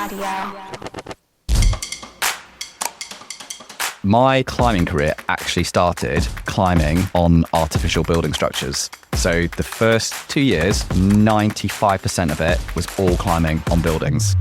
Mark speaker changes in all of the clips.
Speaker 1: Radio.
Speaker 2: My climbing career actually started climbing on artificial building structures. So the first 2 years, 95% of it was all climbing on buildings.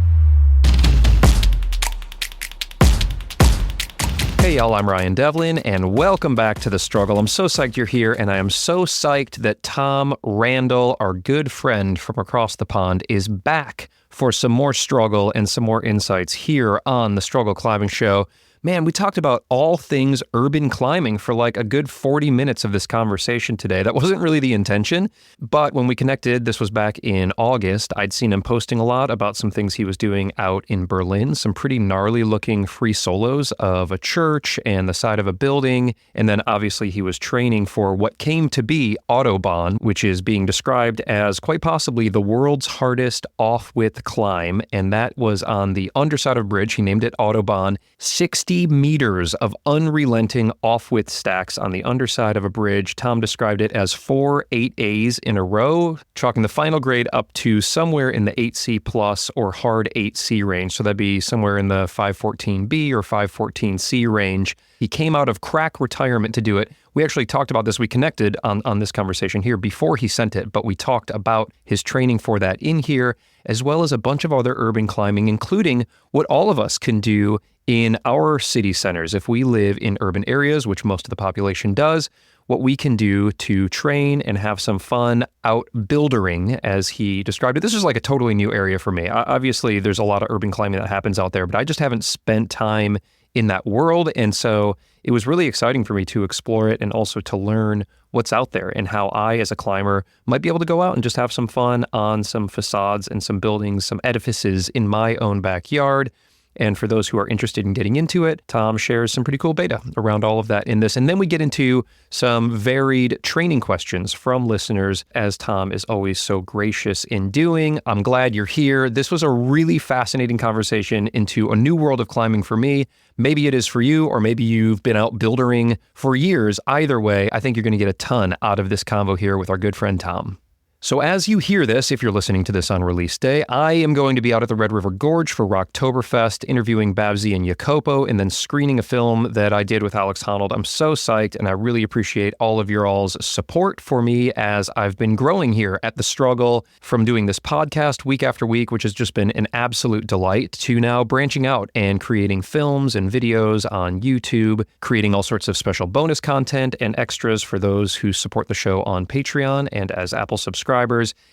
Speaker 3: Hey y'all, I'm Ryan Devlin, and welcome back to The Struggle. I'm so psyched you're here, and I am so psyched that Tom Randall, our good friend from across the pond, is back for some more struggle and some more insights here on The Struggle Climbing Show. Man, we talked about all things urban climbing for like a good 40 minutes of this conversation today. That wasn't really the intention, but when we connected, this was back in August, I'd seen him posting a lot about some things he was doing out in Berlin, some pretty gnarly looking free solos of a church and the side of a building. And then obviously he was training for what came to be Autobahn, which is being described as quite possibly the world's hardest off-width climb. And that was on the underside of a bridge. He named it Autobahn. 60 meters of unrelenting off-width stacks on the underside of a bridge. Tom described it as 4 8As in a row, chalking the final grade up to somewhere in the 8C plus or hard 8C range. So that'd be somewhere in the 514B or 514C range. He came out of crack retirement to do it. We actually talked about this. We connected on this conversation here before he sent it, but we talked about his training for that in here, as well as a bunch of other urban climbing, including what all of us can do in our city centers. If we live in urban areas, which most of the population does, what we can do to train and have some fun out buildering, as he described it. This is like a totally new area for me. Obviously, there's a lot of urban climbing that happens out there, but I just haven't spent time in that world. And so it was really exciting for me to explore it and also to learn what's out there and how I, as a climber, might be able to go out and just have some fun on some facades and some buildings, some edifices in my own backyard. And for those who are interested in getting into it, Tom shares some pretty cool beta around all of that in this. And then we get into some varied training questions from listeners, as Tom is always so gracious in doing. I'm glad you're here. This was a really fascinating conversation into a new world of climbing for me. Maybe it is for you, or maybe you've been out buildering for years. Either way, I think you're going to get a ton out of this convo here with our good friend Tom. So as you hear this, if you're listening to this on release day, I am going to be out at the Red River Gorge for Rocktoberfest, interviewing Babsy and Jacopo, and then screening a film that I did with Alex Honnold. I'm so psyched, and I really appreciate all of your all's support for me as I've been growing here at The Struggle, from doing this podcast week after week, which has just been an absolute delight, to now branching out and creating films and videos on YouTube, creating all sorts of special bonus content and extras for those who support the show on Patreon and as Apple subscribers.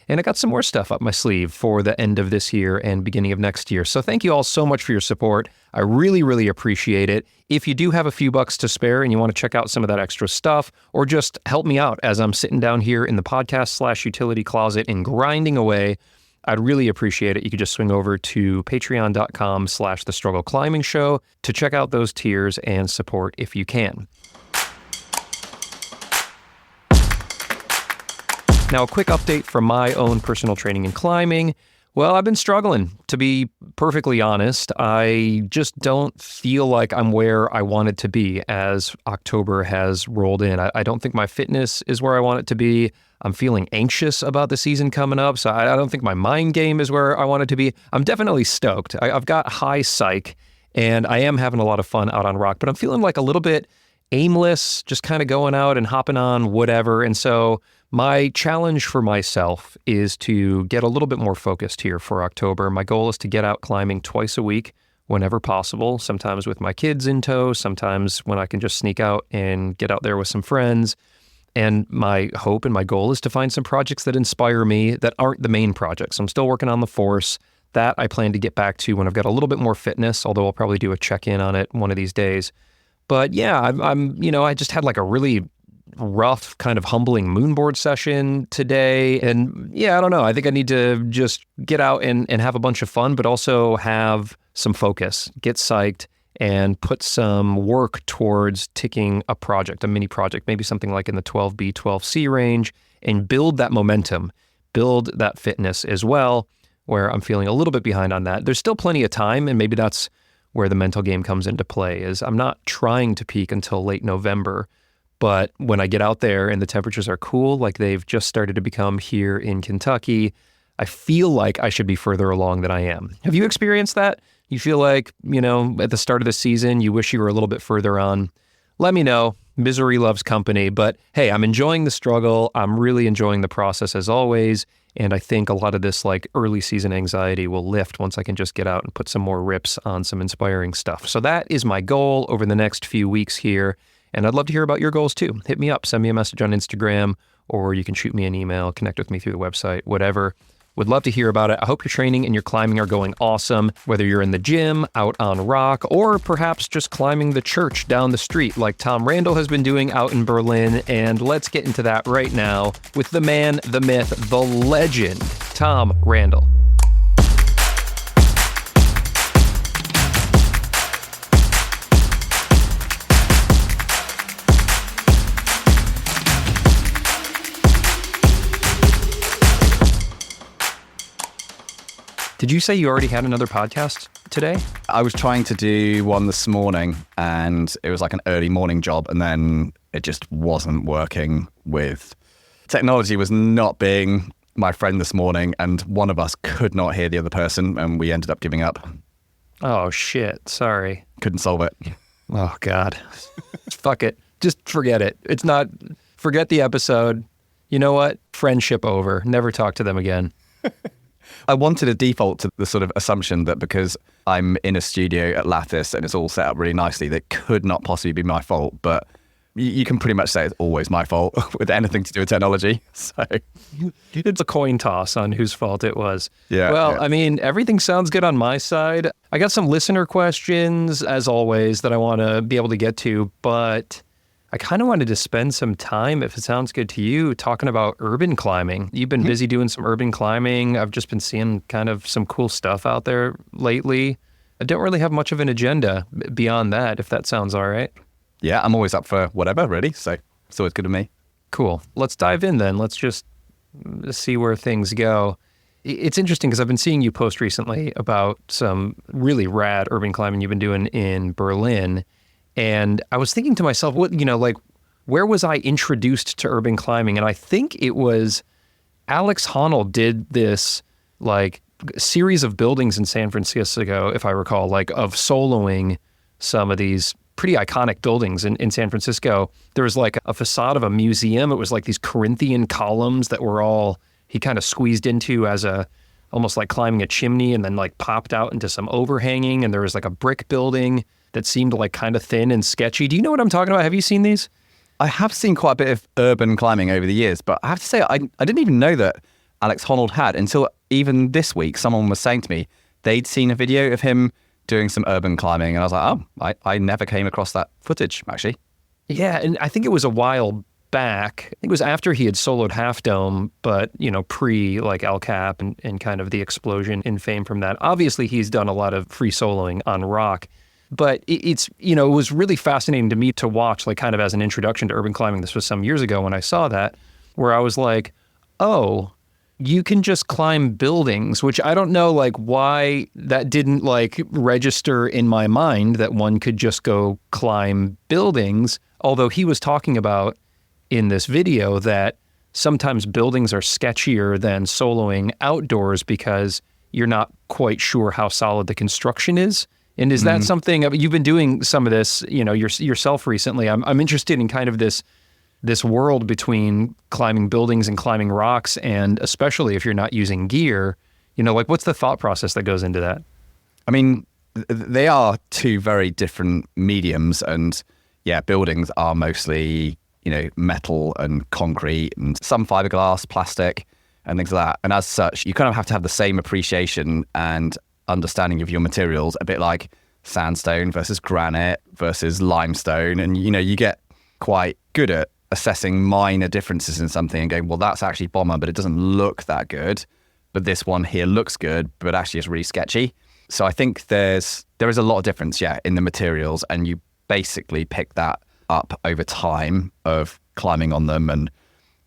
Speaker 3: And I got some more stuff up my sleeve for the end of this year and beginning of next year. So thank you all so much for your support. I really, really appreciate it. If you do have a few bucks to spare and you want to check out some of that extra stuff, or just help me out as I'm sitting down here in the podcast/utility closet and grinding away, I'd really appreciate it. You could just swing over to patreon.com/The Struggle Climbing Show to check out those tiers and support if you can. Now, a quick update from my own personal training and climbing. Well, I've been struggling, to be perfectly honest. I just don't feel like I'm where I wanted to be as October has rolled in. I don't think my fitness is where I want it to be. I'm feeling anxious about the season coming up, so I don't think my mind game is where I want it to be. I'm definitely stoked. I've got high psych, and I am having a lot of fun out on rock, but I'm feeling like a little bit aimless, just kind of going out and hopping on whatever. And so my challenge for myself is to get a little bit more focused here for October. My goal is to get out climbing twice a week whenever possible, sometimes with my kids in tow, sometimes when I can just sneak out and get out there with some friends. And my hope and my goal is to find some projects that inspire me that aren't the main projects. I'm still working on the Force. That I plan to get back to when I've got a little bit more fitness, although I'll probably do a check-in on it one of these days. But yeah, I just had like a really rough, kind of humbling moonboard session today. And yeah, I don't know. I think I need to just get out and have a bunch of fun, but also have some focus, get psyched, and put some work towards ticking a project, a mini project, maybe something like in the 12B, 12C range, and build that momentum, build that fitness as well, where I'm feeling a little bit behind on that. There's still plenty of time, and maybe that's where the mental game comes into play, is I'm not trying to peak until late November, but when I get out there and the temperatures are cool, like they've just started to become here in Kentucky, I feel like I should be further along than I am. Have you experienced that? You feel like, at the start of the season, you wish you were a little bit further on? Let me know. Misery loves company. But hey, I'm enjoying the struggle. I'm really enjoying the process as always. And I think a lot of this like early season anxiety will lift once I can just get out and put some more rips on some inspiring stuff. So that is my goal over the next few weeks here. And I'd love to hear about your goals too. Hit me up, send me a message on Instagram, or you can shoot me an email, connect with me through the website, whatever. Would love to hear about it. I hope your training and your climbing are going awesome, whether you're in the gym, out on rock, or perhaps just climbing the church down the street like Tom Randall has been doing out in Berlin. And let's get into that right now with the man, the myth, the legend, Tom Randall. Did you say you already had another podcast today?
Speaker 2: I was trying to do one this morning and it was like an early morning job, and then it just wasn't working with technology was not being my friend this morning, and one of us could not hear the other person and we ended up giving up.
Speaker 3: Oh shit, sorry.
Speaker 2: Couldn't solve it.
Speaker 3: Oh God. Fuck it. Just forget it. Forget the episode. You know what? Friendship over. Never talk to them again.
Speaker 2: I wanted to default to the sort of assumption that because I'm in a studio at Lattice and it's all set up really nicely, that could not possibly be my fault. But you can pretty much say it's always my fault with anything to do with technology. So
Speaker 3: it's a coin toss on whose fault it was.
Speaker 2: Yeah.
Speaker 3: Well,
Speaker 2: yeah.
Speaker 3: I mean, everything sounds good on my side. I got some listener questions, as always, that I want to be able to get to, but I kind of wanted to spend some time, if it sounds good to you, talking about urban climbing. You've been busy doing some urban climbing. I've just been seeing kind of some cool stuff out there lately. I don't really have much of an agenda beyond that, if that sounds all right.
Speaker 2: Yeah, I'm always up for whatever, really. So it's always good to me.
Speaker 3: Cool. Let's dive in then. Let's just see where things go. It's interesting because I've been seeing you post recently about some really rad urban climbing you've been doing in Berlin. And I was thinking to myself, where was I introduced to urban climbing? And I think it was Alex Honnold did this series of buildings in San Francisco, if I recall, of soloing some of these pretty iconic buildings in San Francisco. There was a facade of a museum. It was these Corinthian columns that were he kind of squeezed into as almost like climbing a chimney, and then popped out into some overhanging. And there was a brick building that seemed kind of thin and sketchy. Do you know what I'm talking about? Have you seen these?
Speaker 2: I have seen quite a bit of urban climbing over the years, but I have to say, I didn't even know that Alex Honnold had until even this week. Someone was saying to me they'd seen a video of him doing some urban climbing, and I was like, I never came across that footage, actually.
Speaker 3: Yeah, and I think it was a while back. I think it was after he had soloed Half Dome, but, pre El Cap and kind of the explosion in fame from that. Obviously, he's done a lot of free soloing on rock. But it was really fascinating to me to watch, kind of as an introduction to urban climbing. This was some years ago when I saw that, where I was like, oh, you can just climb buildings, which I don't know, why that didn't, register in my mind that one could just go climb buildings. Although he was talking about in this video that sometimes buildings are sketchier than soloing outdoors because you're not quite sure how solid the construction is. And is that something you've been doing some of this, yourself recently? I'm interested in kind of this world between climbing buildings and climbing rocks, and especially if you're not using gear, what's the thought process that goes into that?
Speaker 2: I mean, they are two very different mediums, and yeah, buildings are mostly, metal and concrete and some fiberglass, plastic and things like that. And as such, you kind of have to have the same appreciation and understanding of your materials, a bit like sandstone versus granite versus limestone. And, you get quite good at assessing minor differences in something and going, well, that's actually bomber, but it doesn't look that good. But this one here looks good, but actually it's really sketchy. So I think there is a lot of difference, in the materials, and you basically pick that up over time of climbing on them and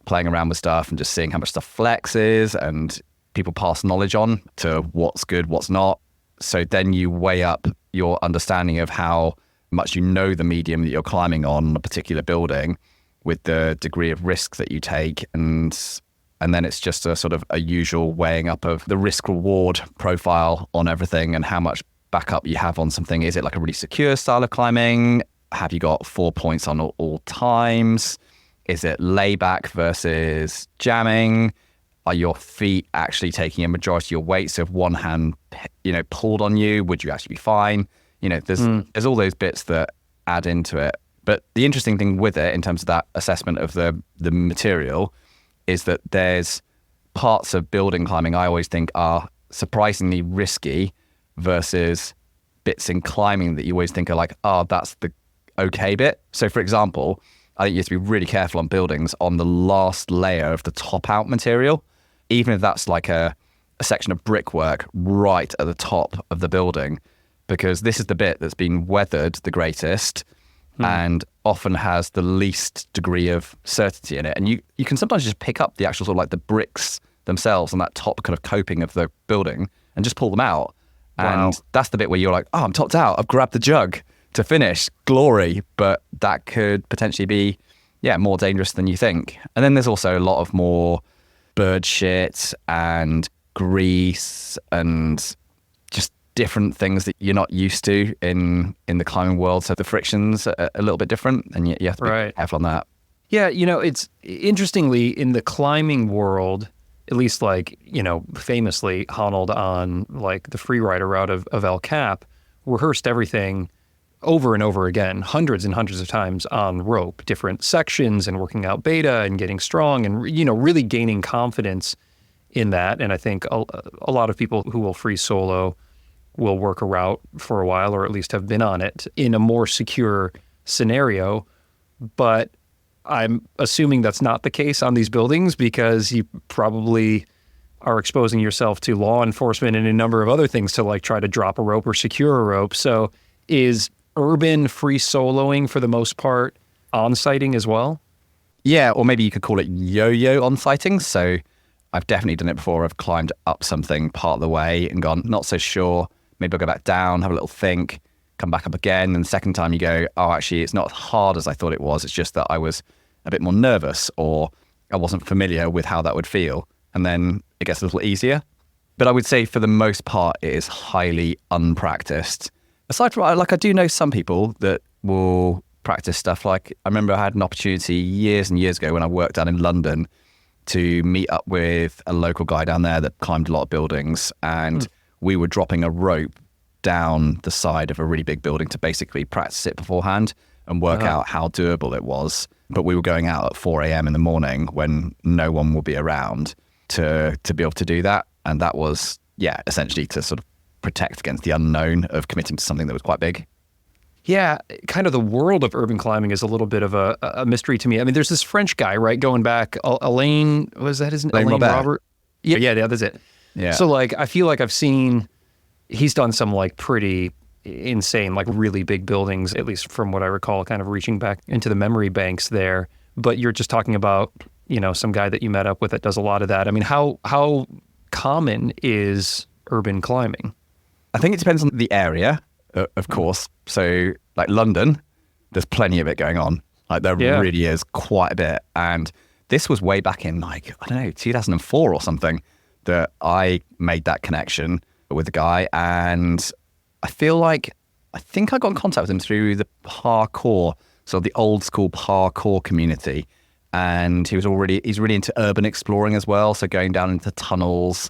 Speaker 2: playing around with stuff and just seeing how much stuff flexes, and people pass knowledge on to what's good, what's not. So then you weigh up your understanding of how much you know the medium that you're climbing on a particular building with the degree of risk that you take. And And then it's just a sort of a usual weighing up of the risk reward profile on everything and how much backup you have on something. Is it like a really secure style of climbing? Have you got 4 points on all times? Is it layback versus jamming? Are your feet actually taking a majority of your weight? So if one hand, pulled on you, would you actually be fine? There's all those bits that add into it. But the interesting thing with it, in terms of that assessment of the material, is that there's parts of building climbing I always think are surprisingly risky versus bits in climbing that you always think are like, that's the okay bit. So for example, I think you have to be really careful on buildings on the last layer of the top out material, even if that's like a section of brickwork right at the top of the building, because this is the bit that's been weathered the greatest and often has the least degree of certainty in it. And you can sometimes just pick up the actual sort of like the bricks themselves on that top kind of coping of the building and just pull them out.
Speaker 3: Wow.
Speaker 2: And that's the bit where you're like, I'm topped out. I've grabbed the jug to finish. Glory. But that could potentially be, more dangerous than you think. And then there's also a lot of more bird shit and grease and just different things that you're not used to in the climbing world. So the friction's a little bit different, and you have to be careful on that.
Speaker 3: Yeah, it's interestingly in the climbing world, at least famously Honnold on like the freerider route of El Cap rehearsed everything over and over again, hundreds and hundreds of times on rope, different sections and working out beta and getting strong and, really gaining confidence in that. And I think a lot of people who will free solo will work a route for a while, or at least have been on it in a more secure scenario. But I'm assuming that's not the case on these buildings, because you probably are exposing yourself to law enforcement and a number of other things to like try to drop a rope or secure a rope. So is urban free soloing for the most part on-sighting as well?
Speaker 2: Yeah, or maybe you could call it yo-yo on-sighting. So I've definitely done it before. I've climbed up something part of the way and gone, not so sure. Maybe I'll go back down, have a little think, come back up again. And the second time you go, actually, it's not as hard as I thought it was. It's just that I was a bit more nervous, or I wasn't familiar with how that would feel. And then it gets a little easier. But I would say for the most part, it is highly unpracticed. Aside from, I do know some people that will practice stuff. Like, I remember I had an opportunity years and years ago when I worked down in London to meet up with a local guy down there that climbed a lot of buildings. And we were dropping a rope down the side of a really big building to basically practice it beforehand and work out how doable it was. But we were going out at 4 a.m. in the morning when no one will be around to be able to do that. And that was, essentially to sort of protect against the unknown of committing to something that was quite big.
Speaker 3: Yeah, kind of the world of urban climbing is a little bit of a mystery to me. I mean, there's this French guy, right, going back, Alain, was that his name?
Speaker 2: Alain
Speaker 3: Robert? Yeah, that's it.
Speaker 2: Yeah.
Speaker 3: So like, I feel like he's done some like pretty insane, like really big buildings, at least from what I recall, kind of reaching back into the memory banks there. But you're just talking about, some guy that you met up with that does a lot of that. I mean, how common is urban climbing?
Speaker 2: I think it depends on the area, of course. So like London, there's plenty of it going on. Like there really is quite a bit. And this was way back in 2004 or something that I made that connection with the guy. And I think I got in contact with him through the parkour, so the old school parkour community. And he's really into urban exploring as well. So going down into tunnels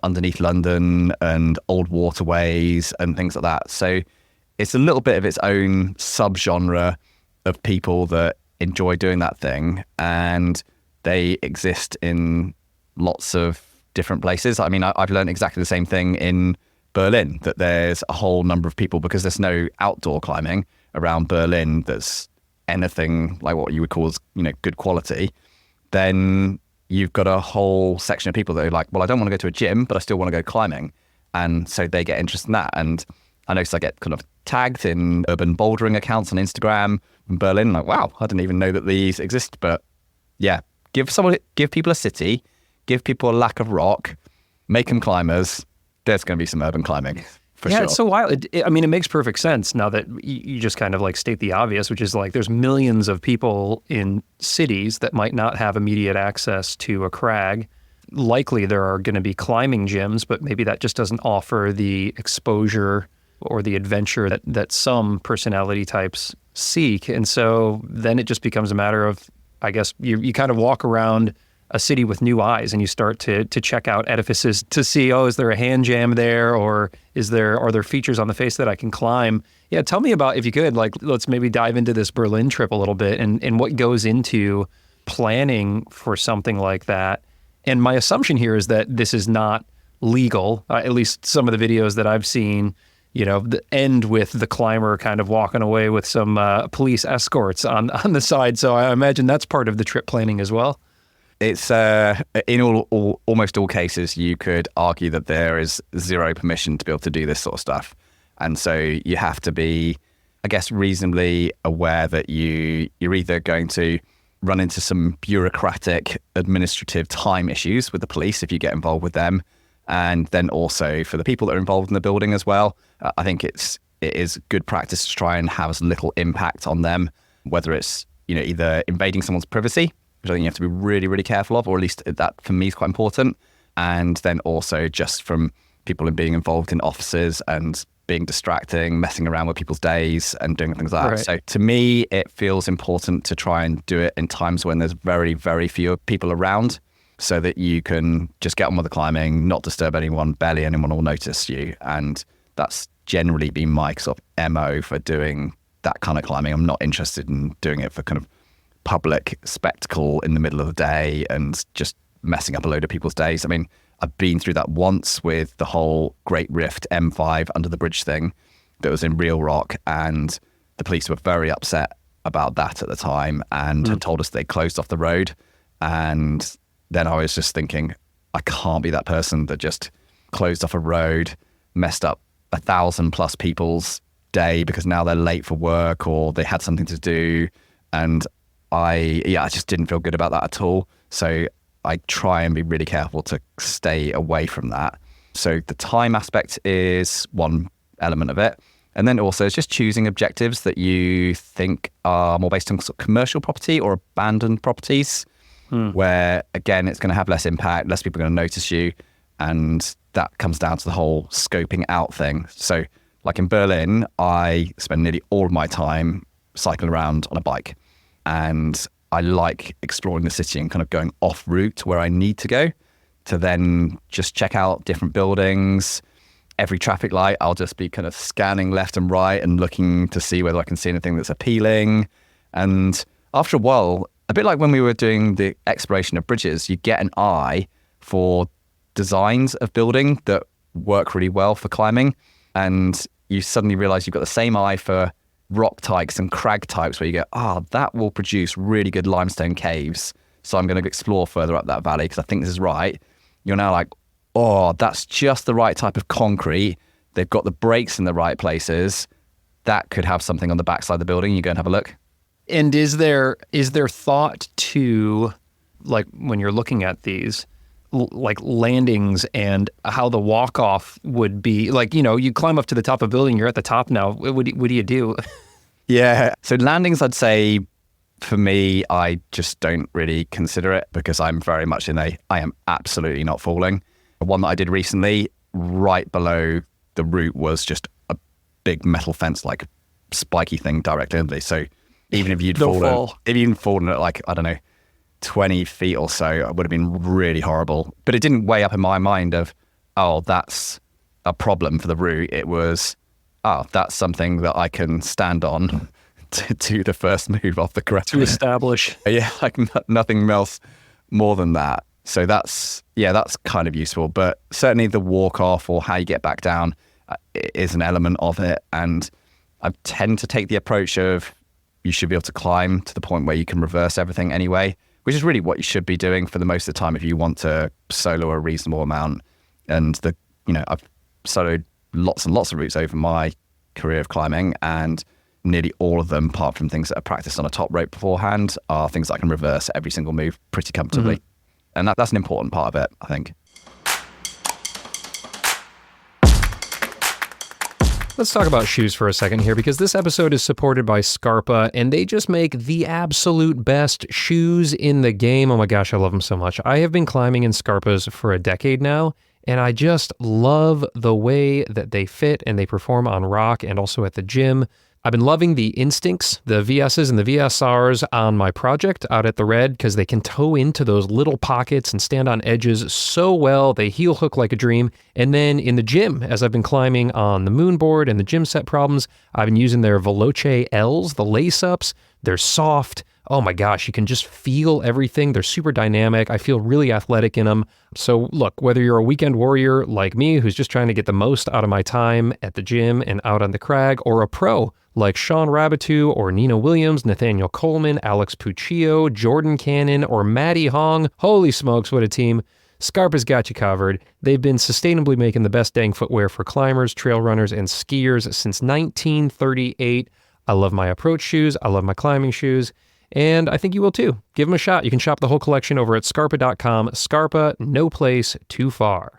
Speaker 2: underneath London and old waterways and things like that. So it's a little bit of its own subgenre of people that enjoy doing that thing. And they exist in lots of different places. I mean, I've learned exactly the same thing in Berlin, that there's a whole number of people, because there's no outdoor climbing around Berlin that's anything like what you would call as, good quality. Then you've got a whole section of people that are like, well, I don't want to go to a gym, but I still want to go climbing. And so they get interested in that. And I notice I get kind of tagged in urban bouldering accounts on Instagram in Berlin. Like, wow, I didn't even know that these exist. But yeah, give people a city, give people a lack of rock, make them climbers. There's going to be some urban climbing. for
Speaker 3: yeah,
Speaker 2: sure.
Speaker 3: it's so wild. I mean, it makes perfect sense now that you just kind of like state the obvious, which is like there's millions of people in cities that might not have immediate access to a crag. Likely there are going to be climbing gyms, but maybe that just doesn't offer the exposure or the adventure that some personality types seek. And so then it just becomes a matter of, I guess, you kind of walk around a city with new eyes and you start to check out edifices to see, oh, is there a hand jam there, or are there features on the face that I can climb? Yeah, tell me about, if you could, like, let's maybe dive into this Berlin trip a little bit and what goes into planning for something like that. And my assumption here is that this is not legal, at least some of the videos that I've seen, end with the climber kind of walking away with some police escorts on the side. So I imagine that's part of the trip planning as well.
Speaker 2: It's in almost all cases, you could argue that there is zero permission to be able to do this sort of stuff. And so you have to be, I guess, reasonably aware that you're either going to run into some bureaucratic administrative time issues with the police if you get involved with them. And then also for the people that are involved in the building as well, I think it is good practice to try and have as little impact on them, whether it's either invading someone's privacy, which I think you have to be really, really careful of, or at least that for me is quite important. And then also just from people being involved in offices and being distracting, messing around with people's days and doing things like that.
Speaker 3: Right.
Speaker 2: So to me, it feels important to try and do it in times when there's very, very few people around so that you can just get on with the climbing, not disturb anyone, barely anyone will notice you. And that's generally been my sort of MO for doing that kind of climbing. I'm not interested in doing it for kind of public spectacle in the middle of the day and just messing up a load of people's days. I mean, I've been through that once with the whole Great Rift M5 under the bridge thing that was in Real Rock, and the police were very upset about that at the time and had told us they closed off the road. And then I was just thinking, I can't be that person that just closed off a road, messed up 1,000+ people's day because now they're late for work or they had something to do. And I just didn't feel good about that at all. So I try and be really careful to stay away from that. So the time aspect is one element of it. And then also it's just choosing objectives that you think are more based on sort of commercial property or abandoned properties, where again, it's going to have less impact, less people are going to notice you. And that comes down to the whole scoping out thing. So like in Berlin, I spend nearly all of my time cycling around on a bike. And I like exploring the city and kind of going off route where I need to go to then just check out different buildings. Every traffic light, I'll just be kind of scanning left and right and looking to see whether I can see anything that's appealing. And after a while, a bit like when we were doing the exploration of bridges, you get an eye for designs of building that work really well for climbing. And you suddenly realize you've got the same eye for rock types and crag types where you go, that will produce really good limestone caves. So I'm going to explore further up that valley because I think this is right. You're now like, that's just the right type of concrete. They've got the breaks in the right places. That could have something on the backside of the building. You go and have a look.
Speaker 3: And is there thought to, like, when you're looking at these, like landings and how the walk-off would be? Like, you climb up to the top of a building, you're at the top now. What do you do?
Speaker 2: Yeah. So landings, I'd say, for me, I just don't really consider it because I'm very much I am absolutely not falling. One that I did recently, right below the route was just a big metal fence, like spiky thing directly under me. So even if you'd fallen at like, I don't know, 20 feet or so, it would have been really horrible. But it didn't weigh up in my mind of, that's a problem for the route. It was, that's something that I can stand on to do the first move off the crest.
Speaker 3: To establish.
Speaker 2: Yeah, like nothing else more than that. So that's kind of useful. But certainly the walk off or how you get back down is an element of it. And I tend to take the approach of you should be able to climb to the point where you can reverse everything anyway, which is really what you should be doing for the most of the time if you want to solo a reasonable amount. And I've soloed lots and lots of routes over my career of climbing, and nearly all of them, apart from things that are practiced on a top rope beforehand, are things that I can reverse every single move pretty comfortably. And that's an important part of it, I think.
Speaker 3: Let's talk about shoes for a second here, because this episode is supported by SCARPA, and they just make the absolute best shoes in the game. Oh my gosh, I love them so much. I have been climbing in SCARPAs for a decade now, and I just love the way that they fit and they perform on rock and also at the gym. I've been loving the Instincts, the VSs and the VSRs on my project out at the Red, because they can toe into those little pockets and stand on edges so well. They heel hook like a dream. And then in the gym, as I've been climbing on the moon board and the gym set problems, I've been using their Veloce Ls, the lace-ups. They're soft. Oh my gosh, you can just feel everything. They're super dynamic. I feel really athletic in them. So look, whether you're a weekend warrior like me, who's just trying to get the most out of my time at the gym and out on the crag, or a pro like Sean Rabitou or Nina Williams, Nathaniel Coleman, Alex Puccio, Jordan Cannon, or Matty Hong, holy smokes, what a team. SCARPA's got you covered. They've been sustainably making the best dang footwear for climbers, trail runners, and skiers since 1938. I love my approach shoes. I love my climbing shoes. And I think you will too. Give them a shot. You can shop the whole collection over at scarpa.com. SCARPA, no place too far.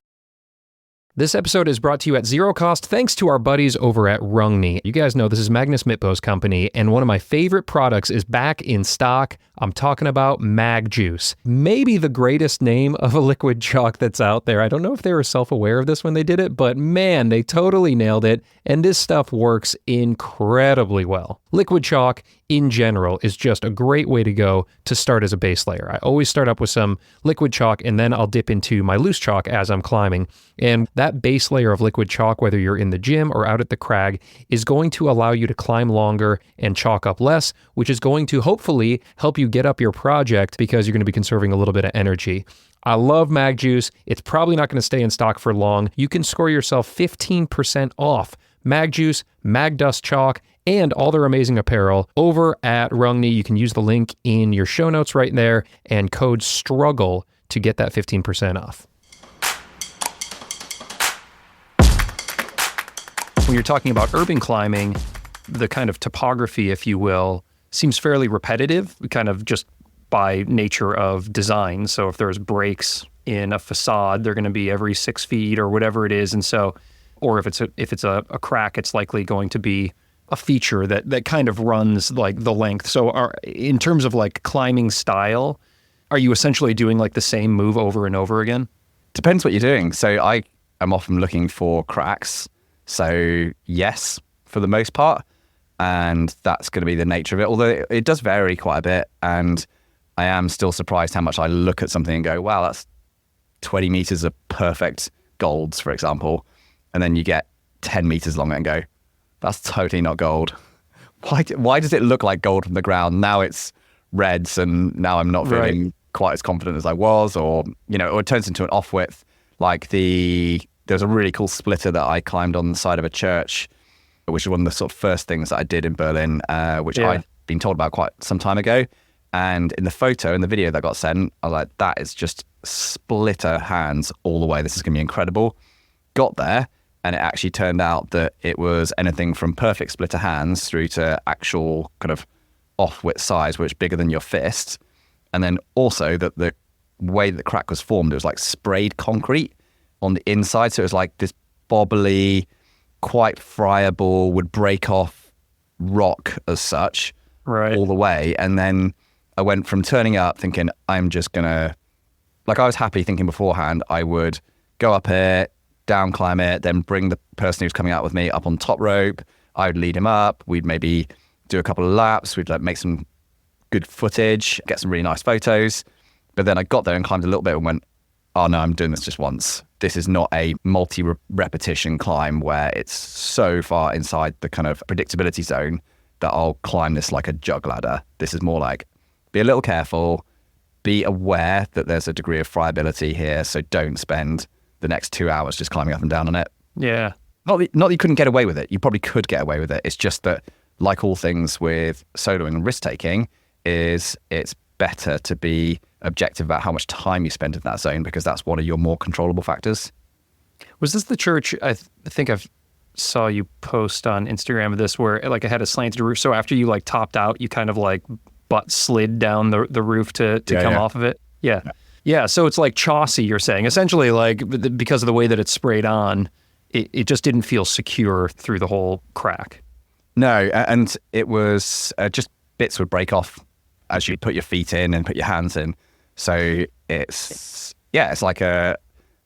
Speaker 3: This episode is brought to you at zero cost thanks to our buddies over at Rungni. You guys know this is Magnus Mitbo's company, and one of my favorite products is back in stock. I'm talking about Mag Juice. Maybe the greatest name of a liquid chalk that's out there. I don't know if they were self-aware of this when they did it, but man, they totally nailed it, and this stuff works incredibly well. Liquid chalk in general is just a great way to go to start as a base layer. I always start up with some liquid chalk, and then I'll dip into my loose chalk as I'm climbing. And that base layer of liquid chalk, whether you're in the gym or out at the crag, is going to allow you to climb longer and chalk up less, which is going to hopefully help you get up your project because you're going to be conserving a little bit of energy. I love Mag Juice. It's probably not going to stay in stock for long. You can score yourself 15% off Mag Juice, Mag Dust Chalk, and all their amazing apparel over at Rungni. You can use the link in your show notes right there and code STRUGGLE to get that 15% off. When you're talking about urban climbing, the kind of topography, if you will, seems fairly repetitive, kind of just by nature of design. So if there's breaks in a facade, they're going to be every 6 feet or whatever it is. And so, or if it's a crack, it's likely going to be a feature that kind of runs like the length. So in terms of like climbing style, are you essentially doing like the same move over and over again?
Speaker 2: Depends what you're doing. So I am often looking for cracks. So yes, for the most part. And that's going to be the nature of it. Although it does vary quite a bit. And I am still surprised how much I look at something and go, wow, that's 20 meters of perfect golds, for example. And then you get 10 meters long and go, that's totally not gold. Why does it look like gold from the ground? Now it's reds and now I'm not feeling quite as confident as I was, or it turns into an off-width. Like there's a really cool splitter that I climbed on the side of a church, which is one of the sort of first things that I did in Berlin, which I'd been told about quite some time ago. And in the photo, in the video that got sent, I was like, that is just splitter hands all the way. This is going to be incredible. Got there, and it actually turned out that it was anything from perfect splitter hands through to actual kind of off-width size, which is bigger than your fist. And then also that the way that the crack was formed, it was like sprayed concrete on the inside. So it was like this bobbly, quite friable, would break off rock as such all the way. And then I went from turning up thinking, I'm just going to, like I was happy thinking beforehand, I would go up here, down climb it, then bring the person who's coming out with me up on top rope. I would lead him up. We'd maybe do a couple of laps. We'd like make some good footage, get some really nice photos. But then I got there and climbed a little bit and went, oh no, I'm doing this just once. This is not a multi-repetition climb where it's so far inside the kind of predictability zone that I'll climb this like a jug ladder. This is more like, be a little careful, be aware that there's a degree of friability here, so don't spend the next 2 hours just climbing up and down on it.
Speaker 3: Yeah.
Speaker 2: Not that you couldn't get away with it. You probably could get away with it. It's just that, like all things with soloing and risk-taking, is it's better to be objective about how much time you spend in that zone, because that's one of your more controllable factors.
Speaker 3: Was this the church, I think I've saw you post on Instagram of this, where like it had a slanted roof, so after you like topped out, you kind of like butt slid down the roof to come off of it? Yeah, so it's like Chaucy, you're saying. Essentially, like, because of the way that it's sprayed on, it just didn't feel secure through the whole crack.
Speaker 2: No, and it was just bits would break off as you put your feet in and put your hands in. So it's like a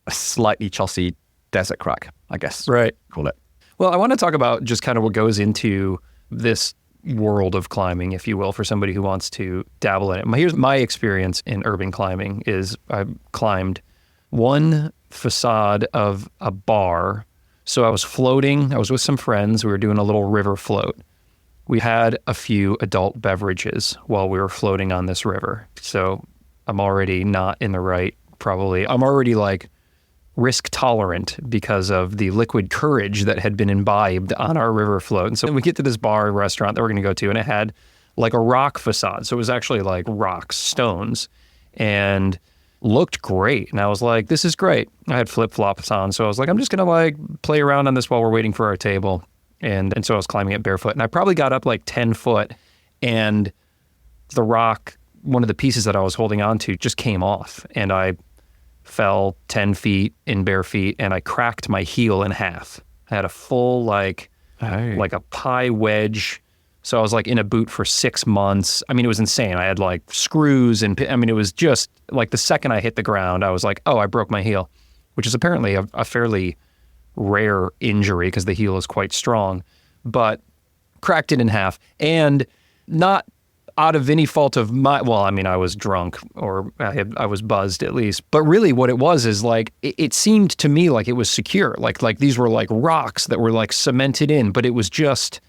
Speaker 2: slightly chossy desert crack, I guess.
Speaker 3: Right.
Speaker 2: Call it.
Speaker 3: Well, I want to talk about just kind of what goes into this world of climbing, if you will, for somebody who wants to dabble in it. Here's my experience in urban climbing is I climbed one facade of a bar. So I was floating. I was with some friends. We were doing a little river float. We had a few adult beverages while we were floating on this river. So I'm already not in the right, probably. I'm already like risk tolerant because of the liquid courage that had been imbibed on our river float. And so we get to this bar restaurant that we're going to go to, and it had like a rock facade. So it was actually like rocks, stones, and looked great. And I was like, this is great. I had flip-flops on. So I was like, I'm just going to like play around on this while we're waiting for our table. And so I was climbing it barefoot. And I probably got up like 10 foot, and the rock, one of the pieces that I was holding on to, just came off. And I fell 10 feet in bare feet, and I cracked my heel in half. I had a full like a pie wedge. So I was like in a boot for 6 months. I mean, it was insane. I had like screws and it was just like the second I hit the ground, I was like, oh, I broke my heel, which is apparently a fairly rare injury because the heel is quite strong, but cracked it in half, and not out of any fault of my, well, I mean, I was drunk, or I was buzzed at least, but really what it was is like, it seemed to me like it was secure. Like these were like rocks that were like cemented in, but it was just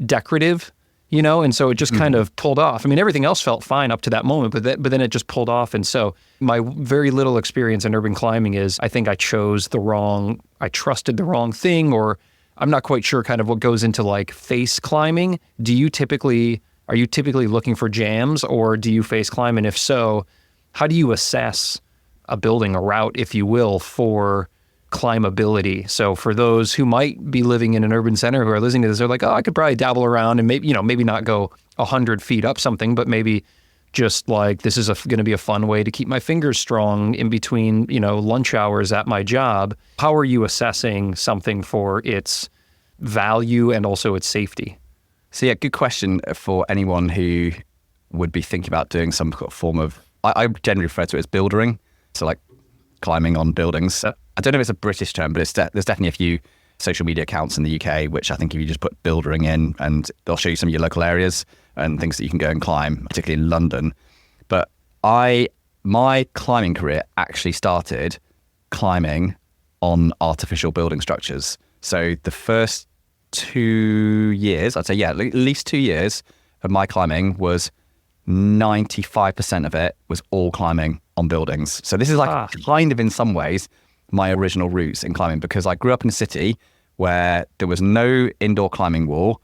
Speaker 3: decorative, you know? And so it just kind of pulled off. I mean, everything else felt fine up to that moment, but then it just pulled off. And so my very little experience in urban climbing is I think I trusted the wrong thing, or I'm not quite sure kind of what goes into like face climbing. Are you typically looking for jams, or do you face climb? And if so, how do you assess a building, a route, if you will, for climbability? So for those who might be living in an urban center who are listening to this, they're like, oh, I could probably dabble around and maybe not go 100 feet up something, but maybe just like, this is going to be a fun way to keep my fingers strong in between, lunch hours at my job. How are you assessing something for its value and also its safety?
Speaker 2: So yeah, good question for anyone who would be thinking about doing some form of, I generally refer to it as buildering. So like climbing on buildings. I don't know if it's a British term, but there's definitely a few social media accounts in the UK, which I think if you just put buildering in, and they'll show you some of your local areas and things that you can go and climb, particularly in London. But my climbing career actually started climbing on artificial building structures. So the first 2 years, I'd say, at least 2 years of my climbing was 95% of it was all climbing on buildings. So this is like kind of in some ways my original roots in climbing, because I grew up in a city where there was no indoor climbing wall.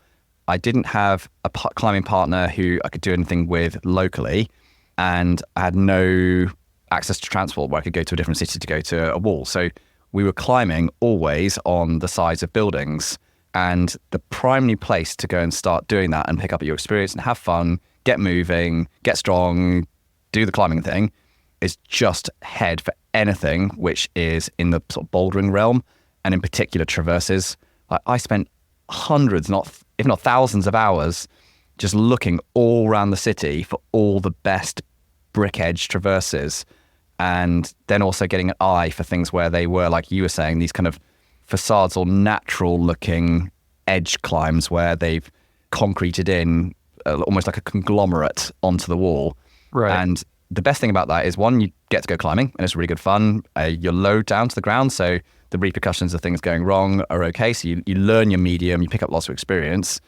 Speaker 2: I didn't have a climbing partner who I could do anything with locally, and I had no access to transport where I could go to a different city to go to a wall. So we were climbing always on the sides of buildings. And the primary place to go and start doing that and pick up your experience and have fun, get moving, get strong, do the climbing thing, is just head for anything which is in the sort of bouldering realm, and in particular traverses. I spent hundreds, if not thousands of hours just looking all around the city for all the best brick edge traverses, and then also getting an eye for things where they were, like you were saying, these kind of facades or natural looking edge climbs where they've concreted in almost like a conglomerate onto the wall.
Speaker 3: Right.
Speaker 2: And the best thing about that is, one, you get to go climbing and it's really good fun. You're low down to the ground, so the repercussions of things going wrong are okay. So you learn your medium, you pick up lots of experience,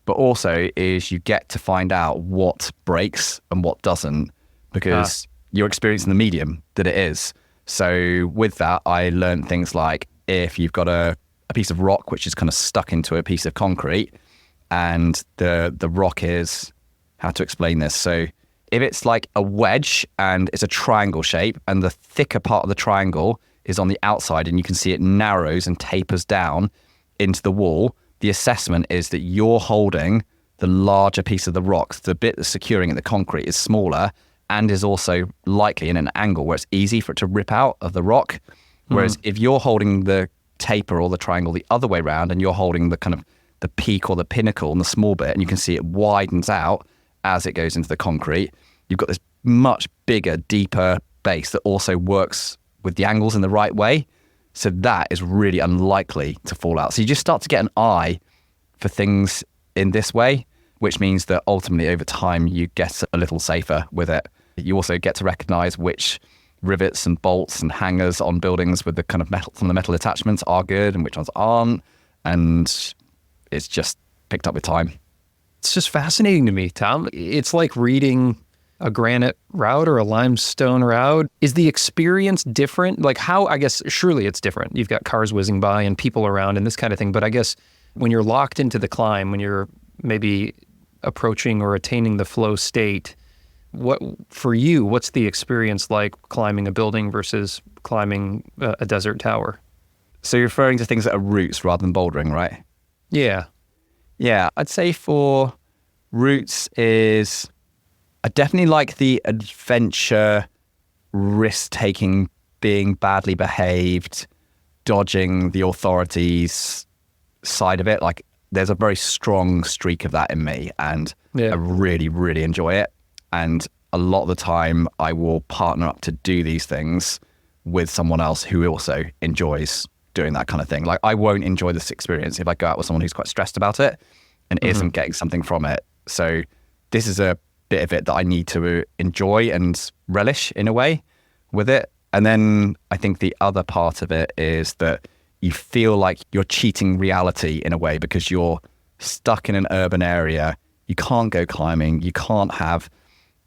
Speaker 2: but also is you get to find out what breaks and what doesn't, because you're experiencing the medium that it is. So with that, I learned things like, if you've got a piece of rock which is kind of stuck into a piece of concrete, and the rock is, how to explain this? So if it's like a wedge and it's a triangle shape, and the thicker part of the triangle is on the outside and you can see it narrows and tapers down into the wall, the assessment is that you're holding the larger piece of the rock. The bit that's securing it, the concrete, is smaller and is also likely in an angle where it's easy for it to rip out of the rock. Whereas if you're holding the taper or the triangle the other way around and you're holding the kind of the peak or the pinnacle and the small bit, and you can see it widens out as it goes into the concrete, you've got this much bigger, deeper base that also works with the angles in the right way. So that is really unlikely to fall out. So you just start to get an eye for things in this way, which means that ultimately over time you get a little safer with it. You also get to recognize which rivets and bolts and hangers on buildings with the kind of metal, some of the metal attachments are good and which ones aren't. And it's just picked up with time.
Speaker 3: It's just fascinating to me, Tom. It's like reading a granite route or a limestone route. Is the experience different? Like how, I guess, surely it's different. You've got cars whizzing by and people around and this kind of thing. But I guess when you're locked into the climb, when you're maybe approaching or attaining the flow state, what for you, what's the experience like climbing a building versus climbing a desert tower?
Speaker 2: So you're referring to things that are routes rather than bouldering, right?
Speaker 3: Yeah.
Speaker 2: Yeah, I'd say for routes is, I definitely like the adventure, risk-taking, being badly behaved, dodging the authorities side of it. Like there's a very strong streak of that in me, and I really, really enjoy it. And a lot of the time I will partner up to do these things with someone else who also enjoys doing that kind of thing. Like I won't enjoy this experience if I go out with someone who's quite stressed about it and isn't getting something from it. So this is a bit of it that I need to enjoy and relish in a way with it. And then I think the other part of it is that you feel like you're cheating reality in a way because you're stuck in an urban area. You can't go climbing. You can't have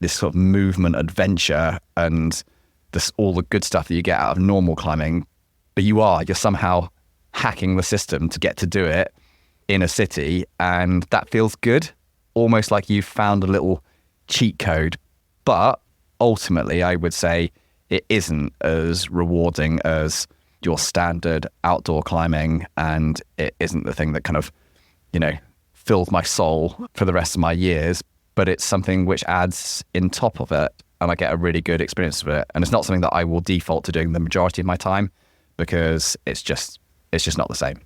Speaker 2: this sort of movement adventure and this, all the good stuff that you get out of normal climbing. But you're somehow hacking the system to get to do it in a city. And that feels good, almost like you've found a little cheat code. But ultimately, I would say it isn't as rewarding as your standard outdoor climbing. And it isn't the thing that kind of, filled my soul for the rest of my years. But it's something which adds in top of it. And I get a really good experience with it. And it's not something that I will default to doing the majority of my time, because it's just not the same.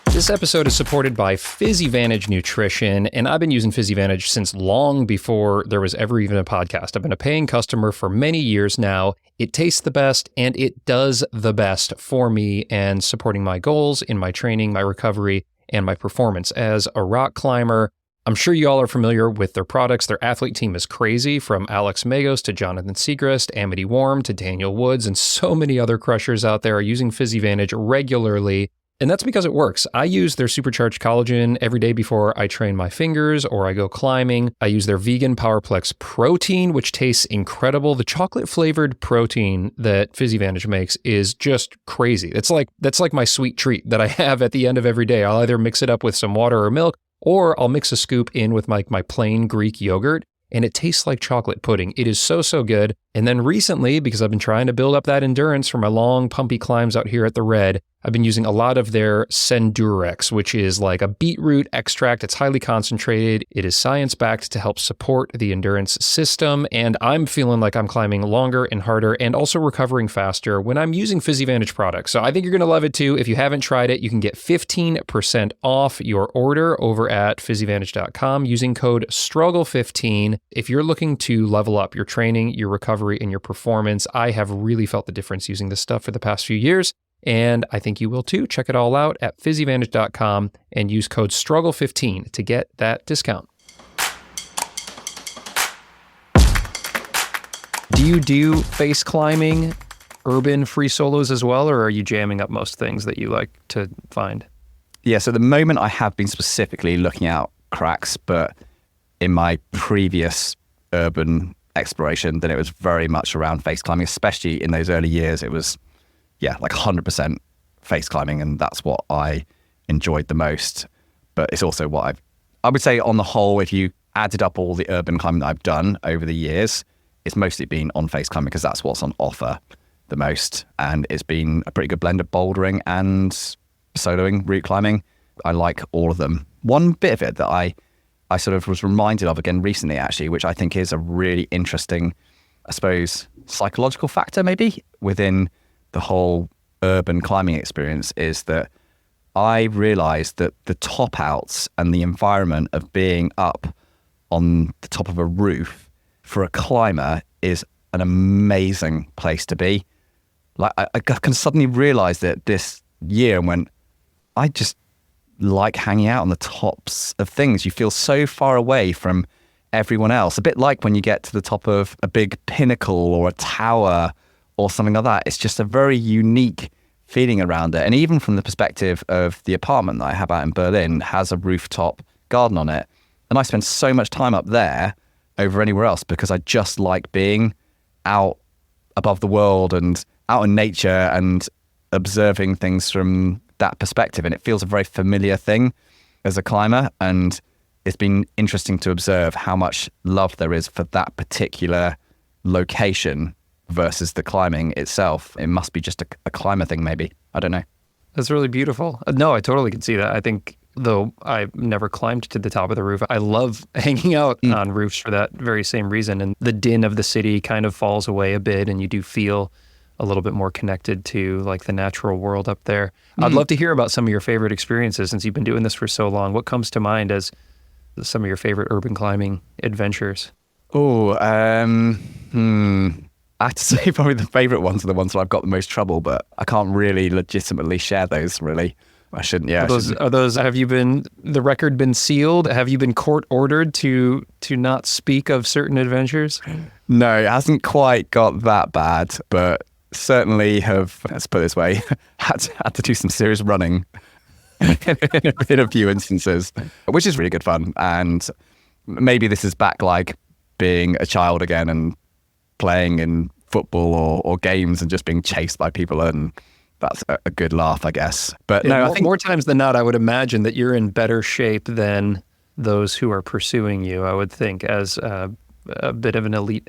Speaker 3: This episode is supported by PhysiVantage Nutrition, and I've been using PhysiVantage since long before there was ever even a podcast. I've been a paying customer for many years now. It tastes the best, and it does the best for me and supporting my goals in my training, my recovery, and my performance as a rock climber. I'm sure you all are familiar with their products. Their athlete team is crazy, from Alex Magos to Jonathan Segrist, Amity Worm to Daniel Woods, and so many other crushers out there are using PhysiVantage regularly. And that's because it works. I use their supercharged collagen every day before I train my fingers or I go climbing. I use their vegan PowerPlex protein, which tastes incredible. The chocolate flavored protein that PhysiVantage makes is just crazy. That's like my sweet treat that I have at the end of every day. I'll either mix it up with some water or milk, or I'll mix a scoop in with my plain Greek yogurt, and it tastes like chocolate pudding. It is so good. And then recently, because I've been trying to build up that endurance for my long, pumpy climbs out here at the Red, I've been using a lot of their Sendurex, which is like a beetroot extract. It's highly concentrated. It is science-backed to help support the endurance system. And I'm feeling like I'm climbing longer and harder and also recovering faster when I'm using PhysiVantage products. So I think you're going to love it too. If you haven't tried it, you can get 15% off your order over at PhysiVantage.com using code STRUGGLE15. If you're looking to level up your training, your recovery, and your performance, I have really felt the difference using this stuff for the past few years. And I think you will too. Check it all out at PhysiVantage.com and use code STRUGGLE15 to get that discount. Do you do face climbing, urban free solos as well, or are you jamming up most things that you like to find?
Speaker 2: Yeah, so at the moment I have been specifically looking out cracks, but in my previous urban exploration, then it was very much around face climbing, especially in those early years. It was, like 100% face climbing, and that's what I enjoyed the most. But it's also what I would say on the whole, if you added up all the urban climbing that I've done over the years, it's mostly been on face climbing because that's what's on offer the most. And it's been a pretty good blend of bouldering and soloing, route climbing. I like all of them. One bit of it that I sort of was reminded of again recently, actually, which I think is a really interesting I suppose, psychological factor maybe within the whole urban climbing experience is that I realized that the top outs and the environment of being up on the top of a roof for a climber is an amazing place to be. Like I can suddenly realize that this year and went, I just like hanging out on the tops of things. You feel so far away from everyone else. A bit like when you get to the top of a big pinnacle or a tower or something like that. It's just a very unique feeling around it. And even from the perspective of the apartment that I have out in Berlin has a rooftop garden on it. And I spend so much time up there over anywhere else because I just like being out above the world and out in nature and observing things from that perspective. And it feels a very familiar thing as a climber. And it's been interesting to observe how much love there is for that particular location versus the climbing itself. It must be just a climber thing, maybe. I don't know.
Speaker 3: That's really beautiful. No, I totally can see that. I think, though I've never climbed to the top of the roof, I love hanging out on roofs for that very same reason. And the din of the city kind of falls away a bit, and you do feel a little bit more connected to like the natural world up there. I'd love to hear about some of your favorite experiences since you've been doing this for so long. What comes to mind as some of your favorite urban climbing adventures?
Speaker 2: Oh, I have to say probably the favorite ones are the ones where I've got the most trouble, but I can't really legitimately share those, really. I shouldn't, yeah.
Speaker 3: Are those, have you been, the record been sealed? Have you been court ordered to not speak of certain adventures?
Speaker 2: No, it hasn't quite got that bad, but certainly have, let's put it this way, had to do some serious running in a few instances, which is really good fun. And maybe this is back like being a child again and playing in football or games and just being chased by people, and that's a good laugh, I guess. But no, I think
Speaker 3: more times than not, I would imagine that you're in better shape than those who are pursuing you. I would think as a bit of an elite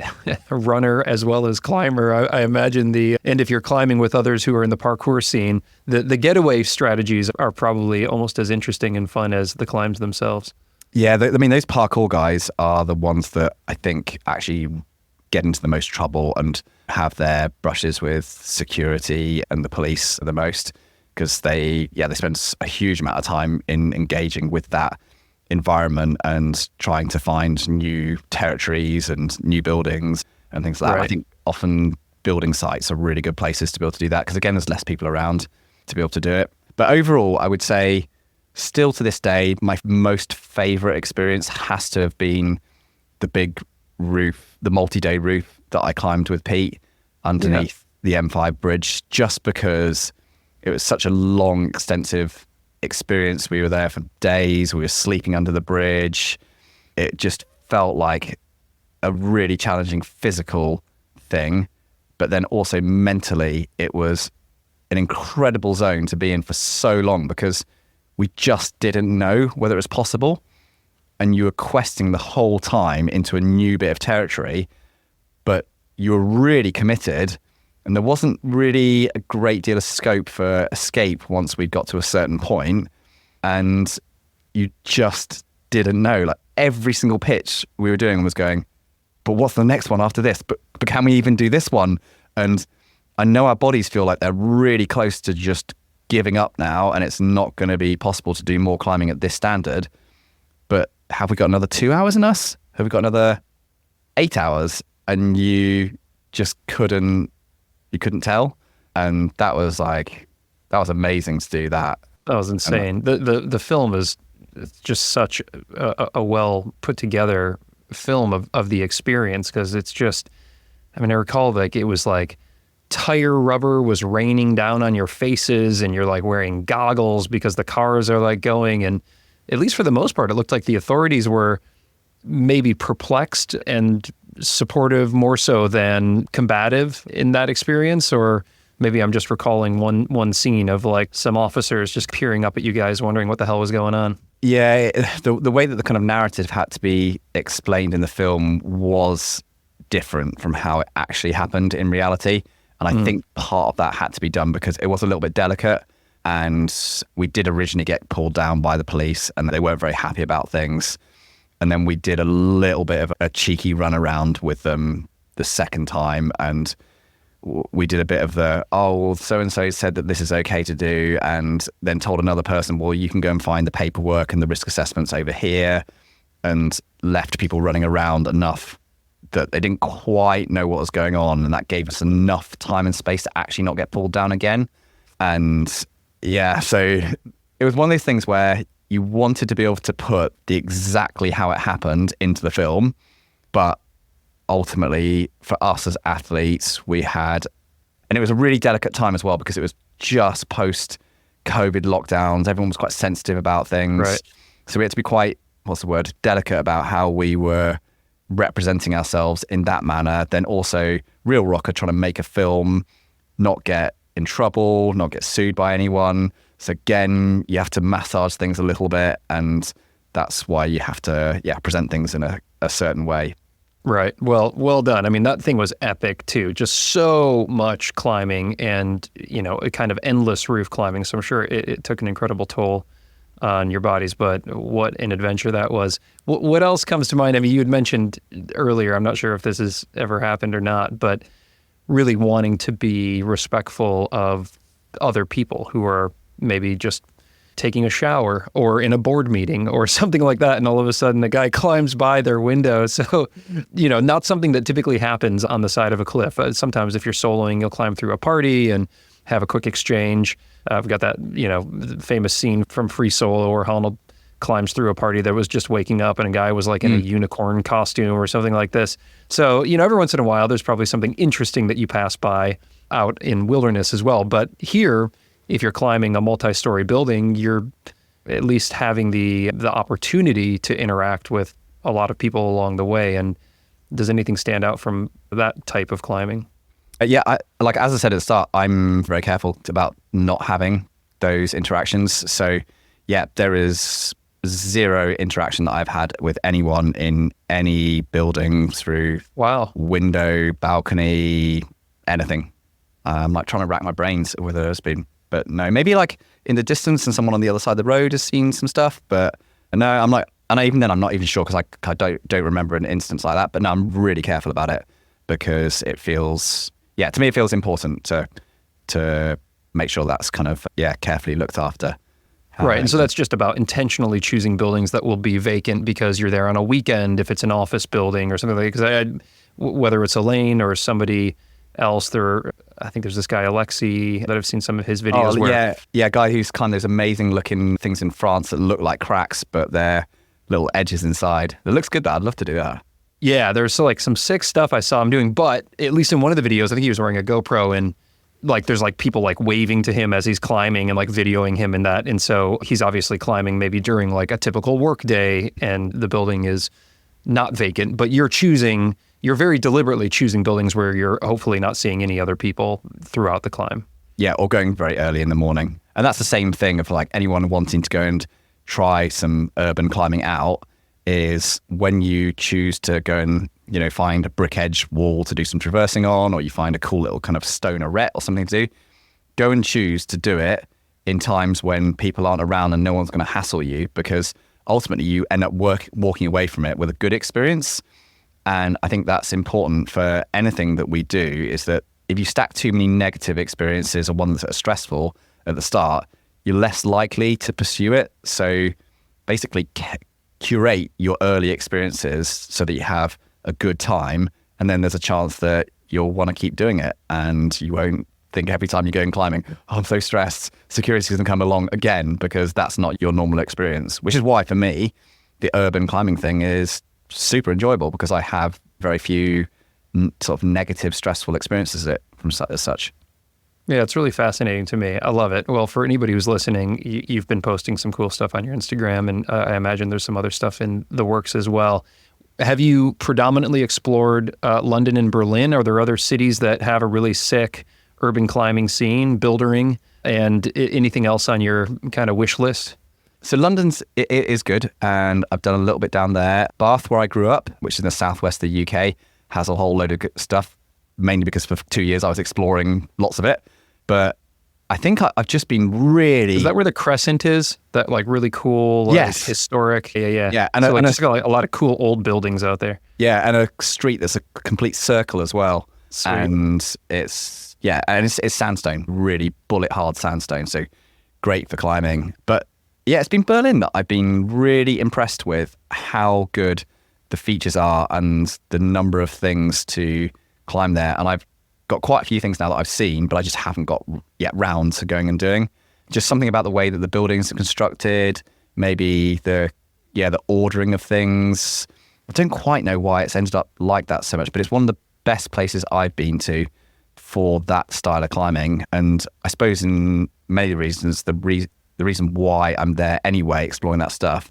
Speaker 3: runner as well as climber. I imagine and if you're climbing with others who are in the parkour scene, the getaway strategies are probably almost as interesting and fun as the climbs themselves.
Speaker 2: Yeah, I mean, those parkour guys are the ones that I think actually get into the most trouble and have their brushes with security and the police the most, because they spend a huge amount of time in engaging with that environment and trying to find new territories and new buildings and things like that. I think often building sites are really good places to be able to do that because, again, there's less people around to be able to do it. But overall, I would say still to this day, my most favorite experience has to have been the big roof, the multi-day roof that I climbed with Pete underneath the M5 bridge, just because it was such a long, extensive experience. We were there for days. We were sleeping under the bridge. It just felt like a really challenging physical thing, but then also mentally, it was an incredible zone to be in for so long because we just didn't know whether it was possible. And you were questing the whole time into a new bit of territory, but you were really committed. And there wasn't really a great deal of scope for escape once we'd got to a certain point. And you just didn't know. Like every single pitch we were doing was going, but what's the next one after this? But can we even do this one? And I know our bodies feel like they're really close to just giving up now, and it's not going to be possible to do more climbing at this standard. But have we got another 2 hours in us? Have we got another 8 hours? And you just couldn't tell. And that was amazing to do that.
Speaker 3: That was insane. The film is just such a well put together film of the experience, because it's just, I mean, I recall like it was like tire rubber was raining down on your faces and you're like wearing goggles because the cars are like going, and at least for the most part, it looked like the authorities were maybe perplexed and supportive more so than combative in that experience. Or maybe I'm just recalling one scene of like some officers just peering up at you guys wondering what the hell was going on.
Speaker 2: Yeah, the way that the kind of narrative had to be explained in the film was different from how it actually happened in reality. And I think part of that had to be done because it was a little bit delicate. And we did originally get pulled down by the police and they weren't very happy about things. And then we did a little bit of a cheeky run around with them the second time, and we did a bit of the, well, so-and-so said that this is okay to do, and then told another person, well, you can go and find the paperwork and the risk assessments over here, and left people running around enough that they didn't quite know what was going on, and that gave us enough time and space to actually not get pulled down again. And yeah, so it was one of those things where you wanted to be able to put the exactly how it happened into the film, but ultimately for us as athletes, we had, and it was a really delicate time as well because it was just post COVID lockdowns. Everyone was quite sensitive about things.
Speaker 3: Right.
Speaker 2: So we had to be quite, delicate about how we were representing ourselves in that manner. Then also real rocker trying to make a film, not get in trouble, not get sued by anyone. So again, you have to massage things a little bit, and that's why you have to, present things in a certain way.
Speaker 3: Right. Well done. I mean, that thing was epic too. Just so much climbing and, a kind of endless roof climbing. So I'm sure it took an incredible toll on your bodies, but what an adventure that was. What else comes to mind? I mean, you had mentioned earlier, I'm not sure if this has ever happened or not, but really wanting to be respectful of other people who are maybe just taking a shower or in a board meeting or something like that, and all of a sudden the guy climbs by their window. So, not something that typically happens on the side of a cliff. Sometimes if you're soloing, you'll climb through a party and have a quick exchange. I've got that, famous scene from Free Solo where Honnold climbs through a party that was just waking up and a guy was like in a unicorn costume or something like this. So, every once in a while, there's probably something interesting that you pass by out in wilderness as well. But here, if you're climbing a multi-story building, you're at least having the opportunity to interact with a lot of people along the way. And does anything stand out from that type of climbing?
Speaker 2: As I said at the start, I'm very careful about not having those interactions. So yeah, there is zero interaction that I've had with anyone in any building through window, balcony, anything. I'm like trying to rack my brains whether there's been, but no, maybe like in the distance and someone on the other side of the road has seen some stuff, but no, I'm like, and even then I'm not even sure because I don't remember an instance like that, but no, I'm really careful about it because it feels, to me it feels important to make sure that's kind of, carefully looked after.
Speaker 3: Right, and so that's just about intentionally choosing buildings that will be vacant because you're there on a weekend if it's an office building or something like that. Because whether it's Elaine or somebody else, I think there's this guy Alexi that I've seen some of his videos.
Speaker 2: A guy who's kind of those amazing looking things in France that look like cracks, but they're little edges inside. It looks good though. I'd love to do that.
Speaker 3: Yeah, there's like some sick stuff I saw him doing, but at least in one of the videos, I think he was wearing a GoPro and like there's like people like waving to him as he's climbing and like videoing him in that. And so he's obviously climbing maybe during like a typical work day and the building is not vacant, but you're very deliberately choosing buildings where you're hopefully not seeing any other people throughout the climb.
Speaker 2: Yeah, or going very early in the morning. And that's the same thing of like anyone wanting to go and try some urban climbing out is when you choose to go and, find a brick edge wall to do some traversing on, or you find a cool little kind of stone arete or something to do, go and choose to do it in times when people aren't around and no one's going to hassle you, because ultimately you end up walking away from it with a good experience. And I think that's important for anything that we do, is that if you stack too many negative experiences or ones that are stressful at the start, you're less likely to pursue it. So basically curate your early experiences so that you have a good time, and then there's a chance that you'll want to keep doing it and you won't think every time you go and climbing, oh, I'm so stressed, security's going to come along again, because that's not your normal experience. Which is why for me, the urban climbing thing is super enjoyable, because I have very few sort of negative, stressful experiences from as such.
Speaker 3: Yeah, it's really fascinating to me. I love it. Well, for anybody who's listening, you've been posting some cool stuff on your Instagram, and I imagine there's some other stuff in the works as well. Have you predominantly explored London and Berlin? Are there other cities that have a really sick urban climbing scene, bouldering, and anything else on your kind of wish list?
Speaker 2: So London's it is good, and I've done a little bit down there. Bath, where I grew up, which is in the southwest of the UK, has a whole load of good stuff, mainly because for 2 years I was exploring lots of it. But I think I've just been really...
Speaker 3: Is that where the Crescent is? That like really cool, like,
Speaker 2: Yes.
Speaker 3: historic? Yeah.
Speaker 2: Yeah,
Speaker 3: And so just got like a lot of cool old buildings out there.
Speaker 2: Yeah, and a street that's a complete circle as well.
Speaker 3: Sweet.
Speaker 2: And it's sandstone, really bullet hard sandstone. So great for climbing. But yeah, it's been Berlin that I've been really impressed with how good the features are and the number of things to climb there. And I've got quite a few things now that I've seen, but I just haven't got yet round to going and doing. Just something about the way that the buildings are constructed, maybe the ordering of things. I don't quite know why it's ended up like that so much, but it's one of the best places I've been to for that style of climbing. And I suppose in many reasons, the reason why I'm there anyway, exploring that stuff,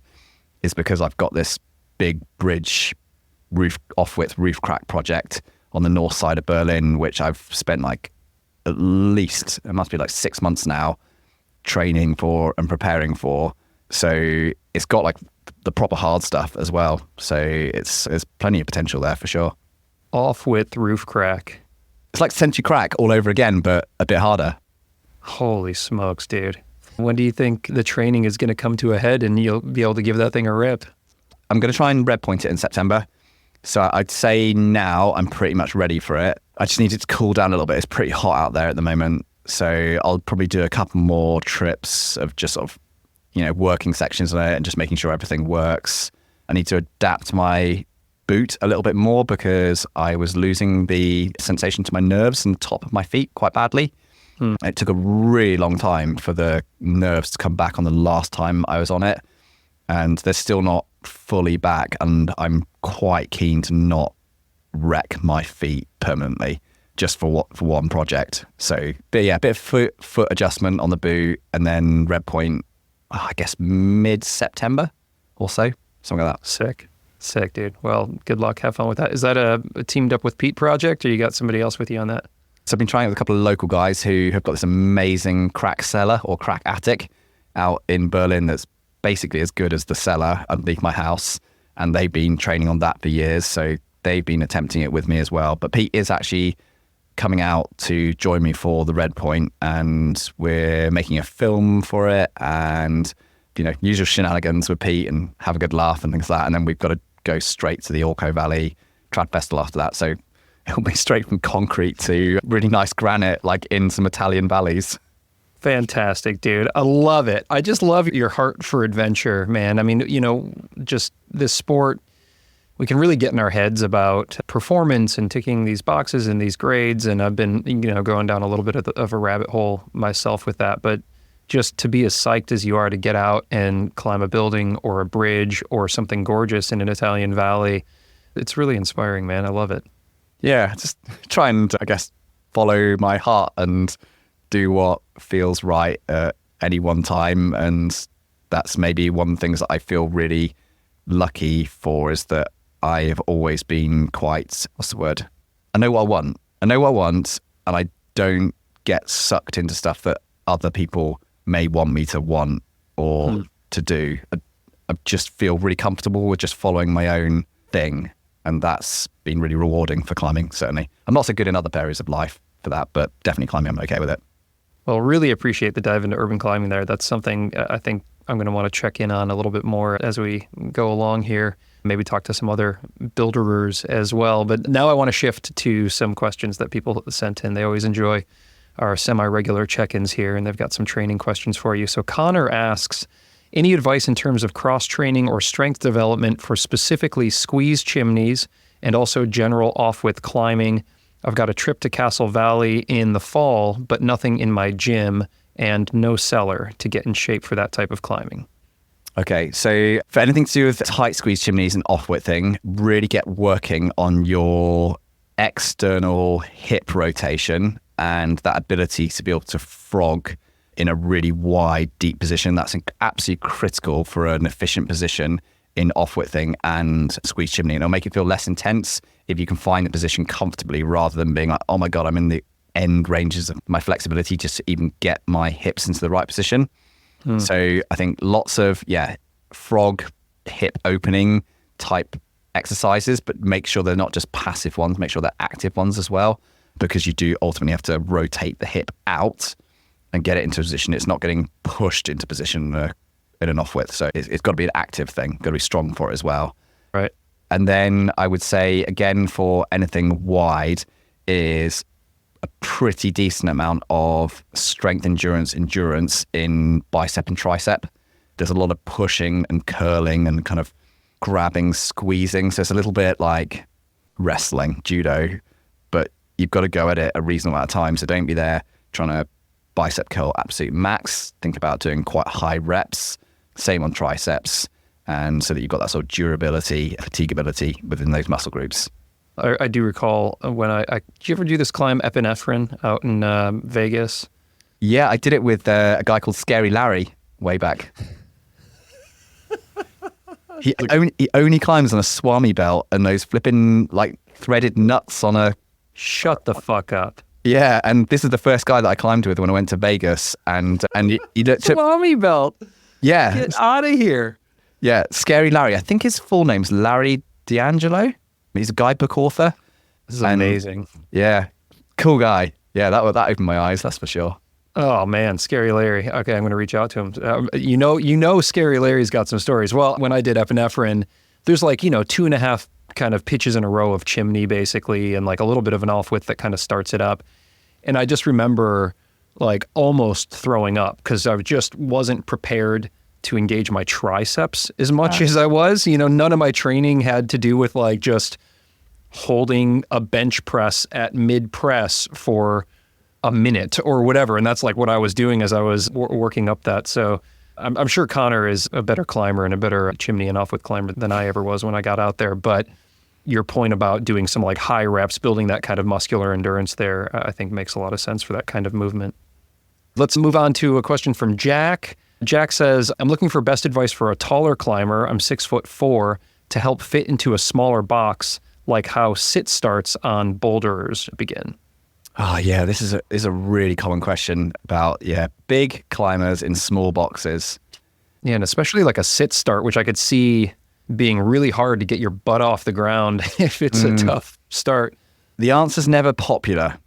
Speaker 2: is because I've got this big bridge off-width roof crack project on the north side of Berlin, which I've spent like at least, it must be like 6 months now, training for and preparing for. So it's got like the proper hard stuff as well. So there's plenty of potential there for sure.
Speaker 3: Off-width roof crack.
Speaker 2: It's like Century Crack all over again, but a bit harder.
Speaker 3: Holy smokes, dude. When do you think the training is going to come to a head and you'll be able to give that thing a rip?
Speaker 2: I'm going to try and red point it in September. So I'd say now I'm pretty much ready for it. I just need it to cool down a little bit. It's pretty hot out there at the moment. So I'll probably do a couple more trips of just sort of, working sections on it and just making sure everything works. I need to adapt my boot a little bit more because I was losing the sensation to my nerves and the top of my feet quite badly. It took a really long time for the nerves to come back on the last time I was on it. And they're still not fully back. And I'm quite keen to not wreck my feet permanently just for one project. So, but yeah, a bit of foot adjustment on the boot and then red point, I guess mid-September or so, something like that.
Speaker 3: Sick, dude. Well, good luck. Have fun with that. Is that a teamed up with Pete project or you got somebody else with you on that?
Speaker 2: So I've been trying it with a couple of local guys who have got this amazing crack cellar or crack attic out in Berlin that's basically as good as the cellar underneath my house. And they've been training on that for years. So they've been attempting it with me as well. But Pete is actually coming out to join me for the red point, and we're making a film for it and, usual shenanigans with Pete and have a good laugh and things like that. And then we've got to go straight to the Orco Valley Trad Festival after that. So it'll be straight from concrete to really nice granite, like in some Italian valleys.
Speaker 3: Fantastic, dude. I love it. I just love your heart for adventure, man. I mean, just this sport, we can really get in our heads about performance and ticking these boxes and these grades. And I've been, going down a little bit of a rabbit hole myself with that. But just to be as psyched as you are to get out and climb a building or a bridge or something gorgeous in an Italian valley, it's really inspiring, man. I love it.
Speaker 2: Yeah, just try and, I guess, follow my heart and do what feels right at any one time. And that's maybe one of the things that I feel really lucky for, is that I have always been quite, I know what I want. And I don't get sucked into stuff that other people may want me to want or to do. I just feel really comfortable with just following my own thing. And that's been really rewarding for climbing, certainly. I'm not so good in other areas of life for that, but definitely climbing, I'm okay with it.
Speaker 3: Well, really appreciate the dive into urban climbing there. That's something I think I'm going to want to check in on a little bit more as we go along here. Maybe talk to some other builderers as well. But now I want to shift to some questions that people sent in. They always enjoy our semi-regular check-ins here, and they've got some training questions for you. So Connor asks, any advice in terms of cross-training or strength development for specifically squeeze chimneys and also general off-width climbing? I've got a trip to Castle Valley in the fall, but nothing in my gym and no cellar to get in shape for that type of climbing.
Speaker 2: Okay, so for anything to do with tight squeeze chimneys and off-widthing, really get working on your external hip rotation and that ability to be able to frog in a really wide, deep position. That's absolutely critical for an efficient position in off-widthing and squeeze chimney. And it'll make it feel less intense if you can find the position comfortably rather than being like, oh my God, I'm in the end ranges of my flexibility just to even get my hips into the right position. So I think lots of, frog hip opening type exercises, but make sure they're not just passive ones, make sure they're active ones as well, because you do ultimately have to rotate the hip out and get it into position. It's not getting pushed into position in an off width. So it's got to be an active thing, got to be strong for it as well.
Speaker 3: Right.
Speaker 2: And then I would say, again, for anything wide is a pretty decent amount of strength endurance in bicep and tricep. There's a lot of pushing and curling and kind of grabbing, squeezing. So it's a little bit like wrestling, judo, but you've got to go at it a reasonable amount of time. So don't be there trying to bicep curl absolute max. Think about doing quite high reps. Same on triceps. And so that you've got that sort of durability, fatigability within those muscle groups.
Speaker 3: I do recall when did you ever do this climb epinephrine out in Vegas?
Speaker 2: Yeah, I did it with a guy called Scary Larry way back. He only climbs on a Swami belt and those flipping like threaded nuts on a...
Speaker 3: Shut the fuck up.
Speaker 2: Yeah, and this is the first guy that I climbed with when I went to Vegas. And he looked at...
Speaker 3: Swami belt.
Speaker 2: Yeah.
Speaker 3: Get out of here.
Speaker 2: Yeah, Scary Larry. I think his full name's Larry D'Angelo. He's a guidebook author.
Speaker 3: This is amazing.
Speaker 2: Yeah, cool guy. Yeah, that opened my eyes, that's for sure.
Speaker 3: Oh man, Scary Larry. Okay, I'm going to reach out to him. You know, Scary Larry's got some stories. Well, when I did epinephrine, there's like 2.5 kind of pitches in a row of chimney basically, and like a little bit of an off width that kind of starts it up. And I just remember like almost throwing up because I just wasn't prepared to engage my triceps as much as I was. None of my training had to do with like just holding a bench press at mid press for a minute or whatever. And that's like what I was doing as I was working up that. So I'm sure Connor is a better climber and a better chimney and off-width climber than I ever was when I got out there. But your point about doing some like high reps, building that kind of muscular endurance there, I think makes a lot of sense for that kind of movement. Let's move on to a question from Jack. Jack says, I'm looking for best advice for a taller climber. I'm 6'4" to help fit into a smaller box, like how sit starts on boulders begin.
Speaker 2: Oh yeah, this is a really common question about big climbers in small boxes.
Speaker 3: Yeah, and especially like a sit start, which I could see being really hard to get your butt off the ground if it's a tough start.
Speaker 2: The answer's never popular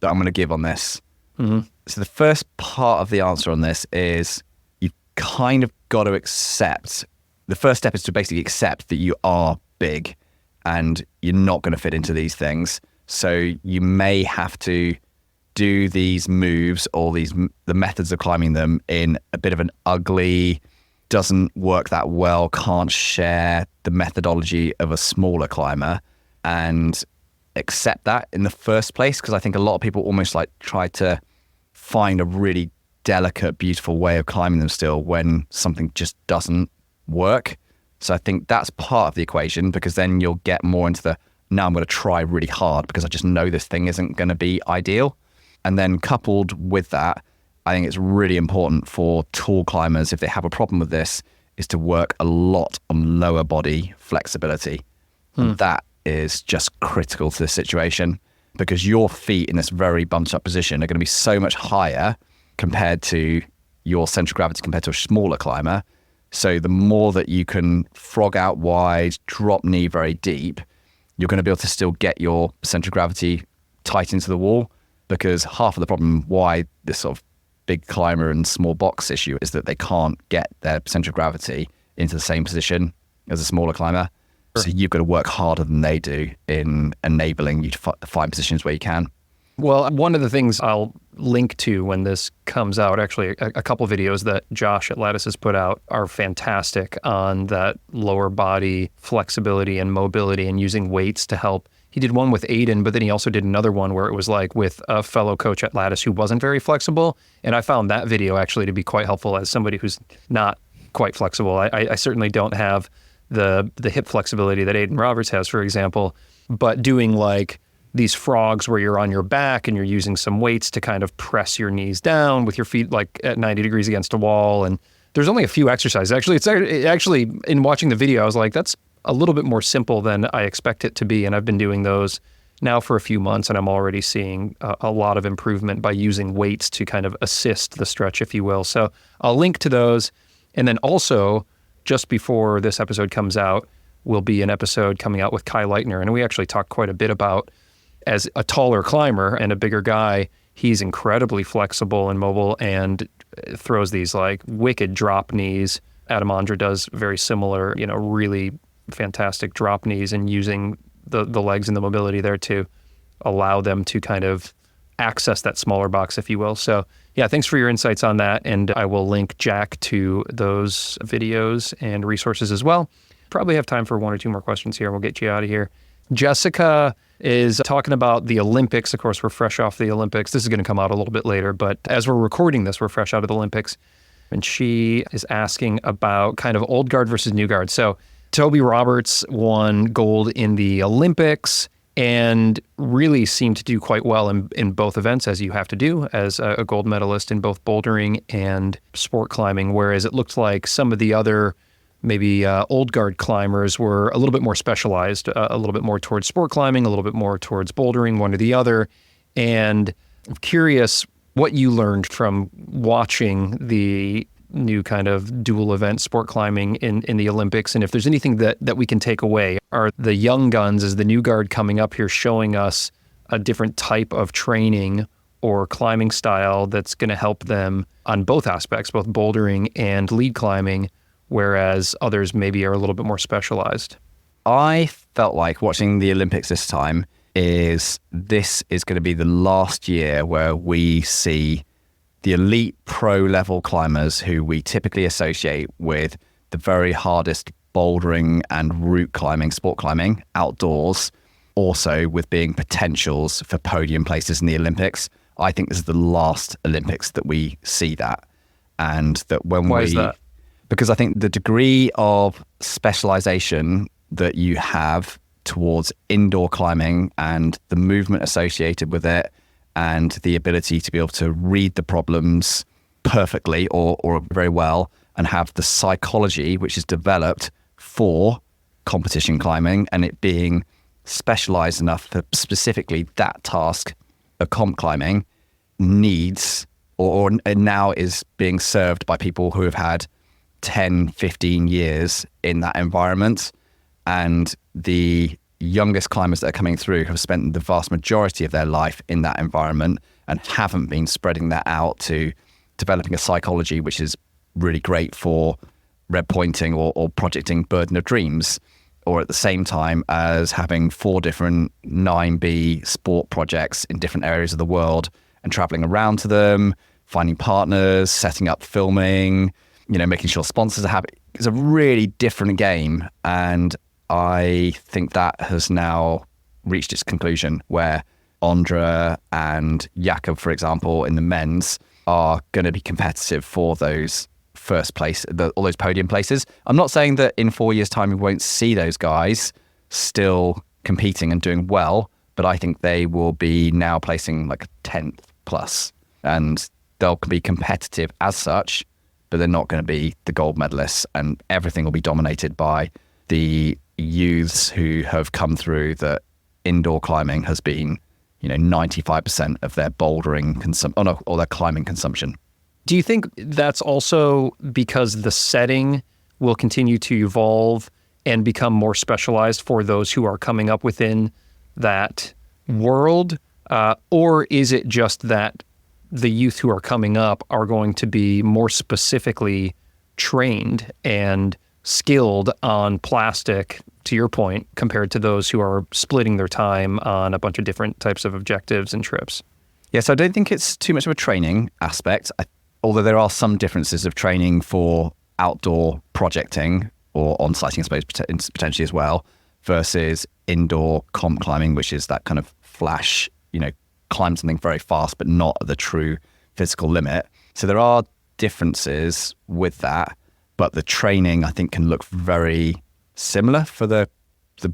Speaker 2: that I'm going to give on this. Mm-hmm. So the first part of the answer on this is you kind of got to accept. The first step is to basically accept that you are big and you're not going to fit into these things. So you may have to do these moves or the methods of climbing them in a bit of an ugly, doesn't work that well, can't share the methodology of a smaller climber, and accept that in the first place. Because I think a lot of people almost like try to find a really delicate, beautiful way of climbing them still when something just doesn't work. So I think that's part of the equation, because then you'll get more into the, now I'm going to try really hard because I just know this thing isn't going to be ideal. And then coupled with that, I think it's really important for tall climbers, if they have a problem with this, is to work a lot on lower body flexibility. And that is just critical to the situation, because your feet in this very bunched up position are going to be so much higher compared to your center of gravity compared to a smaller climber. So the more that you can frog out wide, drop knee very deep, you're going to be able to still get your center of gravity tight into the wall, because half of the problem why this sort of big climber and small box issue is that they can't get their center of gravity into the same position as a smaller climber. Sure. So you've got to work harder than they do in enabling you to find positions where you can.
Speaker 3: Well, one of the things I'll link to when this comes out, actually a couple videos that Josh at Lattice has put out are fantastic on that lower body flexibility and mobility and using weights to help. He did one with Aiden, but then he also did another one where it was like with a fellow coach at Lattice who wasn't very flexible. And I found that video actually to be quite helpful as somebody who's not quite flexible. I certainly don't have the hip flexibility that Aiden Roberts has, for example, but doing like these frogs where you're on your back and you're using some weights to kind of press your knees down with your feet like at 90 degrees against a wall. And there's only a few exercises. Actually, it's actually in watching the video, I was like, that's a little bit more simple than I expect it to be. And I've been doing those now for a few months, and I'm already seeing a lot of improvement by using weights to kind of assist the stretch, if you will. So I'll link to those. And then also, just before this episode comes out, will be an episode coming out with Kai Leitner. And we actually talked quite a bit about, as a taller climber and a bigger guy, he's incredibly flexible and mobile and throws these like wicked drop knees. Adam Ondra does very similar, really fantastic drop knees, and using the legs and the mobility there to allow them to kind of access that smaller box, if you will. So yeah, thanks for your insights on that. And I will link Jack to those videos and resources as well. Probably have time for one or two more questions here. We'll get you out of here. Jessica is talking about the Olympics. Of course, we're fresh off the Olympics. This is going to come out a little bit later, but as we're recording this, we're fresh out of the Olympics. And she is asking about kind of old guard versus new guard. So Toby Roberts won gold in the Olympics and really seemed to do quite well in both events, as you have to do as a gold medalist in both bouldering and sport climbing, whereas it looked like some of the other maybe old guard climbers were a little bit more specialized, a little bit more towards sport climbing, a little bit more towards bouldering, one or the other. And I'm curious what you learned from watching the new kind of dual event sport climbing in the Olympics, and if there's anything that we can take away. Are the young guns, as the new guard coming up here, showing us a different type of training or climbing style that's going to help them on both aspects, both bouldering and lead climbing, whereas others maybe are a little bit more specialized?
Speaker 2: I felt like watching the Olympics this time this is going to be the last year where we see the elite pro level climbers who we typically associate with the very hardest bouldering and route climbing, sport climbing, outdoors, also with being potentials for podium places in the Olympics. I think this is the last Olympics that we see that. And that
Speaker 3: Why is that?
Speaker 2: Because I think the degree of specialization that you have towards indoor climbing and the movement associated with it and the ability to be able to read the problems perfectly or very well and have the psychology which is developed for competition climbing and it being specialized enough for specifically that task of comp climbing needs or now is being served by people who have had 10, 15 years in that environment. And the youngest climbers that are coming through have spent the vast majority of their life in that environment and haven't been spreading that out to developing a psychology which is really great for red pointing or projecting burden of dreams, or at the same time as having 4 different 9B sport projects in different areas of the world and traveling around to them, finding partners, setting up filming, making sure sponsors are happy. It's a really different game. And I think that has now reached its conclusion where Ondra and Jakob, for example, in the men's are going to be competitive for those first place, all those podium places. I'm not saying that in 4 years' time we won't see those guys still competing and doing well, but I think they will be now placing like 10th plus and they'll be competitive as such, but they're not going to be the gold medalists, and everything will be dominated by the youths who have come through that indoor climbing has been, 95% of their bouldering or their climbing consumption.
Speaker 3: Do you think that's also because the setting will continue to evolve and become more specialized for those who are coming up within that world? Or is it just that the youth who are coming up are going to be more specifically trained and skilled on plastic, to your point, compared to those who are splitting their time on a bunch of different types of objectives and trips?
Speaker 2: Yes, I don't think it's too much of a training aspect, although there are some differences of training for outdoor projecting or on-siting, I suppose, potentially as well, versus indoor comp climbing, which is that kind of flash, climb something very fast, but not at the true physical limit. So there are differences with that, but the training, I think, can look very similar for the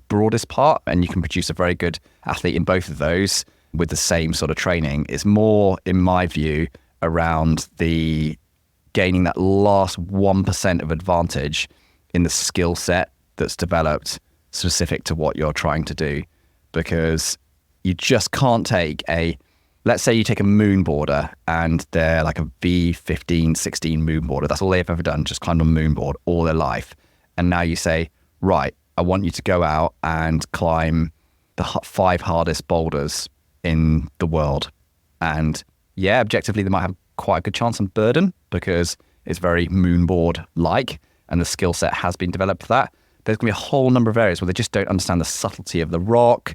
Speaker 2: broadest part, and you can produce a very good athlete in both of those with the same sort of training. It's more, in my view, around the gaining that last 1% of advantage in the skill set that's developed specific to what you're trying to do. Because you just can't take let's say you take a moon boarder and they're like a V15, 16 moon boarder. That's all they've ever done, just climbed on a moon board all their life. And now you say, right, I want you to go out and climb the 5 hardest boulders in the world. And yeah, objectively, they might have quite a good chance on burden because it's very moonboard-like and the skill set has been developed for that. There's going to be a whole number of areas where they just don't understand the subtlety of the rock,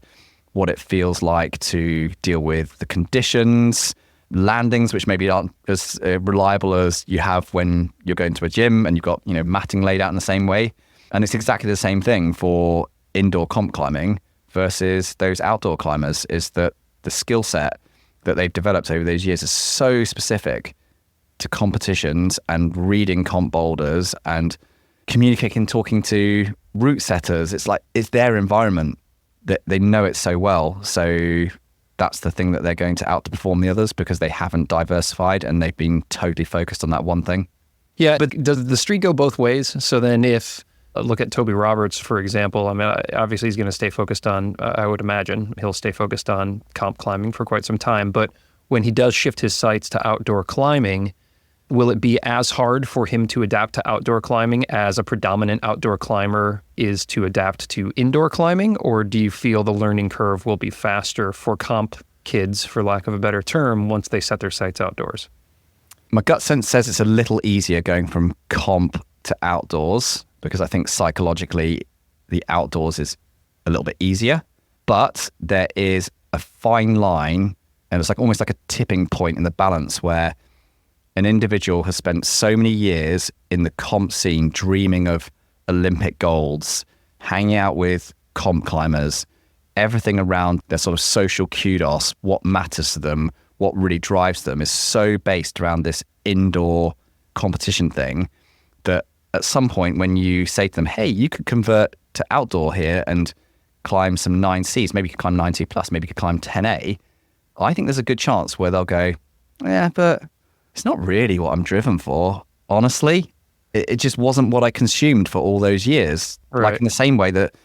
Speaker 2: what it feels like to deal with the conditions, landings, which maybe aren't as reliable as you have when you're going to a gym and you've got, matting laid out in the same way. And it's exactly the same thing for indoor comp climbing versus those outdoor climbers, is that the skill set that they've developed over those years is so specific to competitions and reading comp boulders and communicating, talking to route setters. It's like, it's their environment that they know it so well. So that's the thing that they're going to outperform the others because they haven't diversified and they've been totally focused on that one thing.
Speaker 3: Yeah, but does the street go both ways? So then if, look at Toby Roberts, for example, I mean, obviously he's going to stay focused on, I would imagine, he'll stay focused on comp climbing for quite some time. But when he does shift his sights to outdoor climbing, will it be as hard for him to adapt to outdoor climbing as a predominant outdoor climber is to adapt to indoor climbing? Or do you feel the learning curve will be faster for comp kids, for lack of a better term, once they set their sights outdoors?
Speaker 2: My gut sense says it's a little easier going from comp to outdoors because I think psychologically the outdoors is a little bit easier. But there is a fine line, and it's like almost like a tipping point in the balance where an individual has spent so many years in the comp scene dreaming of Olympic golds, hanging out with comp climbers, everything around their sort of social kudos, what matters to them, what really drives them is so based around this indoor competition thing that at some point when you say to them, hey, you could convert to outdoor here and climb some 9Cs, maybe you could climb 9C plus, maybe you could climb 10A, I think there's a good chance where they'll go, yeah, but it's not really what I'm driven for, honestly. It just wasn't what I consumed for all those years.
Speaker 3: Right.
Speaker 2: Like in the same way that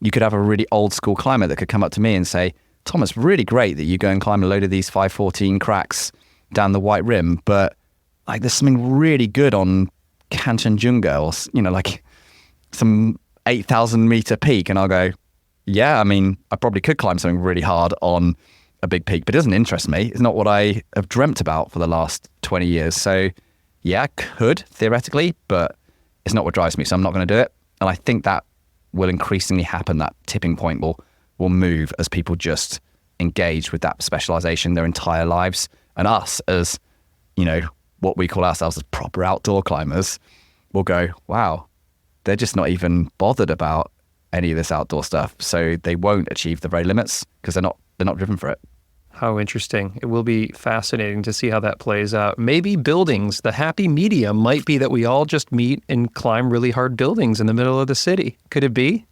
Speaker 2: you could have a really old school climber that could come up to me and say, Tom, it's really great that you go and climb a load of these 514 cracks down the White Rim, but like there's something really good on Kanchenjunga or, like some 8,000 meter peak. And I'll go, yeah, I mean, I probably could climb something really hard on a big peak, but it doesn't interest me. It's not what I have dreamt about for the last 20 years. So yeah, I could theoretically, but it's not what drives me. So I'm not going to do it. And I think that will increasingly happen. That tipping point will move as people just engage with that specialization their entire lives. And us as, what we call ourselves as proper outdoor climbers will go, wow, they're just not even bothered about any of this outdoor stuff. So they won't achieve the very limits because they're not driven for it.
Speaker 3: How interesting. It will be fascinating to see how that plays out. Maybe buildings, the happy medium might be that we all just meet and climb really hard buildings in the middle of the city. Could it be?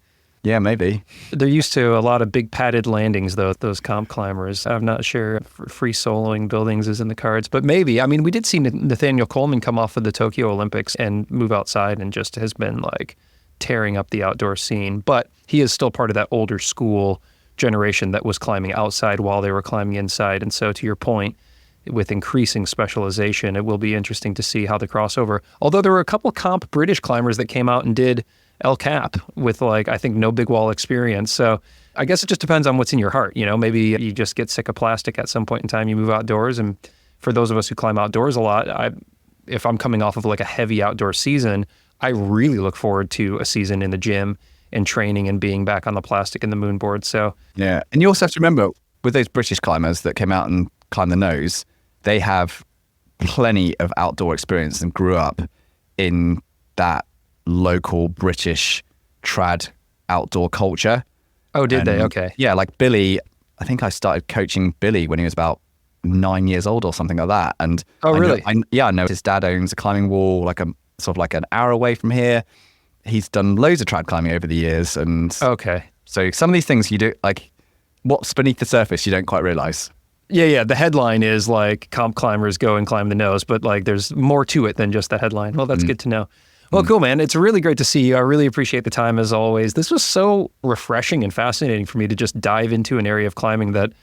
Speaker 2: Yeah, maybe.
Speaker 3: They're used to a lot of big padded landings, though, those comp climbers. I'm not sure free soloing buildings is in the cards, but maybe. I mean, we did see Nathaniel Coleman come off of the Tokyo Olympics and move outside and just has been like tearing up the outdoor scene. But he is still part of that older school generation that was climbing outside while they were climbing inside. And so to your point, with increasing specialization, it will be interesting to see how the crossover, although there were a couple comp British climbers that came out and did El Cap with I think no big wall experience. So I guess it just depends on what's in your heart. Maybe you just get sick of plastic at some point in time, you move outdoors. And for those of us who climb outdoors a lot, if I'm coming off of like a heavy outdoor season, I really look forward to a season in the gym and training and being back on the plastic and the moonboard. So
Speaker 2: yeah. And you also have to remember with those British climbers that came out and climbed the nose, they have plenty of outdoor experience and grew up in that local British trad outdoor culture.
Speaker 3: Oh, did they? Okay.
Speaker 2: Yeah, like Billy, I think I started coaching Billy when he was about 9 years old or something like that. And
Speaker 3: oh, really?
Speaker 2: I know his dad owns a climbing wall, like a sort of like an hour away from here. He's done loads of trad climbing over the years. And
Speaker 3: okay.
Speaker 2: So some of these things you do, like what's beneath the surface, you don't quite realize.
Speaker 3: Yeah. The headline is like comp climbers go and climb the nose, but like there's more to it than just the headline. Well, that's good to know. Well, cool, man. It's really great to see you. I really appreciate the time as always. This was so refreshing and fascinating for me to just dive into an area of climbing that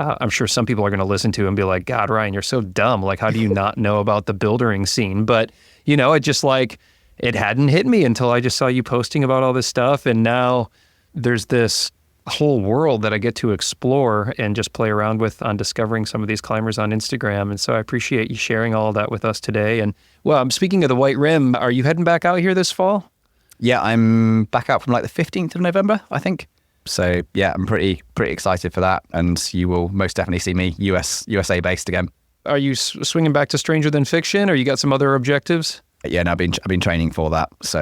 Speaker 3: I'm sure some people are going to listen to and be like, God, Ryan, you're so dumb. Like, how do you not know about the buildering scene? But, it just it hadn't hit me until I just saw you posting about all this stuff. And now there's this whole world that I get to explore and just play around with on discovering some of these climbers on Instagram. And so I appreciate you sharing all of that with us today. And well, I'm speaking of the White Rim, are you heading back out here this fall?
Speaker 2: Yeah, I'm back out from like the 15th of November, I think. So yeah, I'm pretty excited for that. And you will most definitely see me USA based again.
Speaker 3: Are you swinging back to Stranger Than Fiction, or you got some other objectives?
Speaker 2: Yeah, no, I've been training for that. So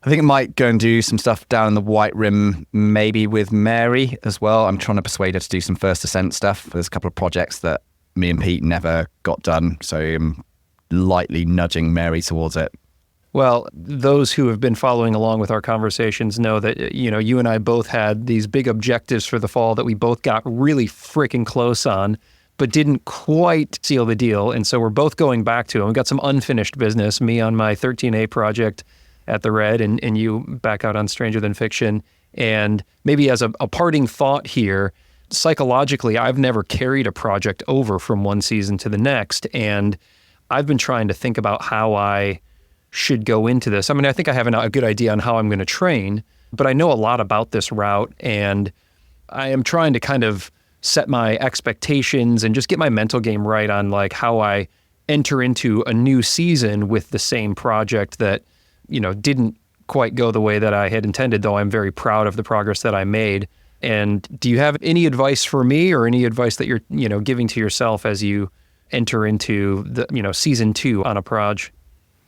Speaker 2: I think I might go and do some stuff down in the White Rim, maybe with Mary as well. I'm trying to persuade her to do some first ascent stuff. There's a couple of projects that me and Pete never got done. So I'm lightly nudging Mary towards it.
Speaker 3: Well, those who have been following along with our conversations know that, you and I both had these big objectives for the fall that we both got really freaking close on, but didn't quite seal the deal. And so we're both going back to them. We've got some unfinished business, me on my 13A project at the Red and you back out on Stranger Than Fiction. And maybe as a parting thought here, psychologically, I've never carried a project over from one season to the next. And I've been trying to think about how I should go into this. I mean, I think I have a good idea on how I'm going to train, but I know a lot about this route, and I am trying to kind of set my expectations and just get my mental game right on like how I enter into a new season with the same project that, didn't quite go the way that I had intended, though I'm very proud of the progress that I made. And do you have any advice for me, or any advice that you're, giving to yourself as you enter into the, season 2 on a proj?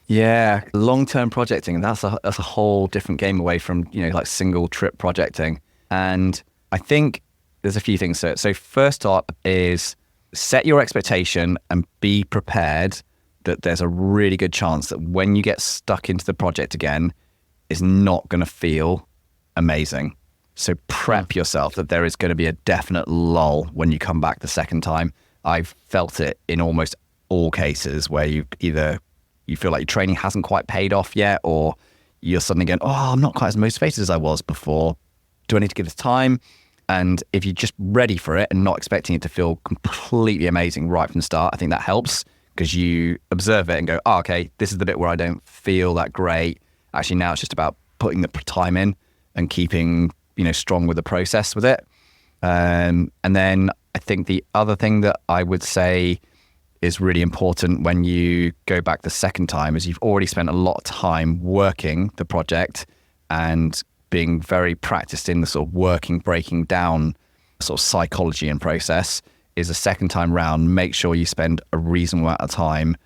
Speaker 2: Yeah, long-term projecting, that's a whole different game away from, like single trip projecting. And I think there's a few things to it. So first up is set your expectation and be prepared that there's a really good chance that when you get stuck into the project again, it's not going to feel amazing. So prep yourself that there is going to be a definite lull when you come back the second time. I've felt it in almost all cases where you feel like your training hasn't quite paid off yet, or you're suddenly going, I'm not quite as motivated as I was before. Do I need to give this time? And if you're just ready for it and not expecting it to feel completely amazing right from the start, I think that helps, because you observe it and go, okay, this is the bit where I don't feel that great. Actually, now it's just about putting the time in and keeping, strong with the process with it. And then I think the other thing that I would say is really important when you go back the second time is you've already spent a lot of time working the project and being very practiced in the sort of breaking down sort of psychology and process. Is a second time round, make sure you spend a reasonable amount of time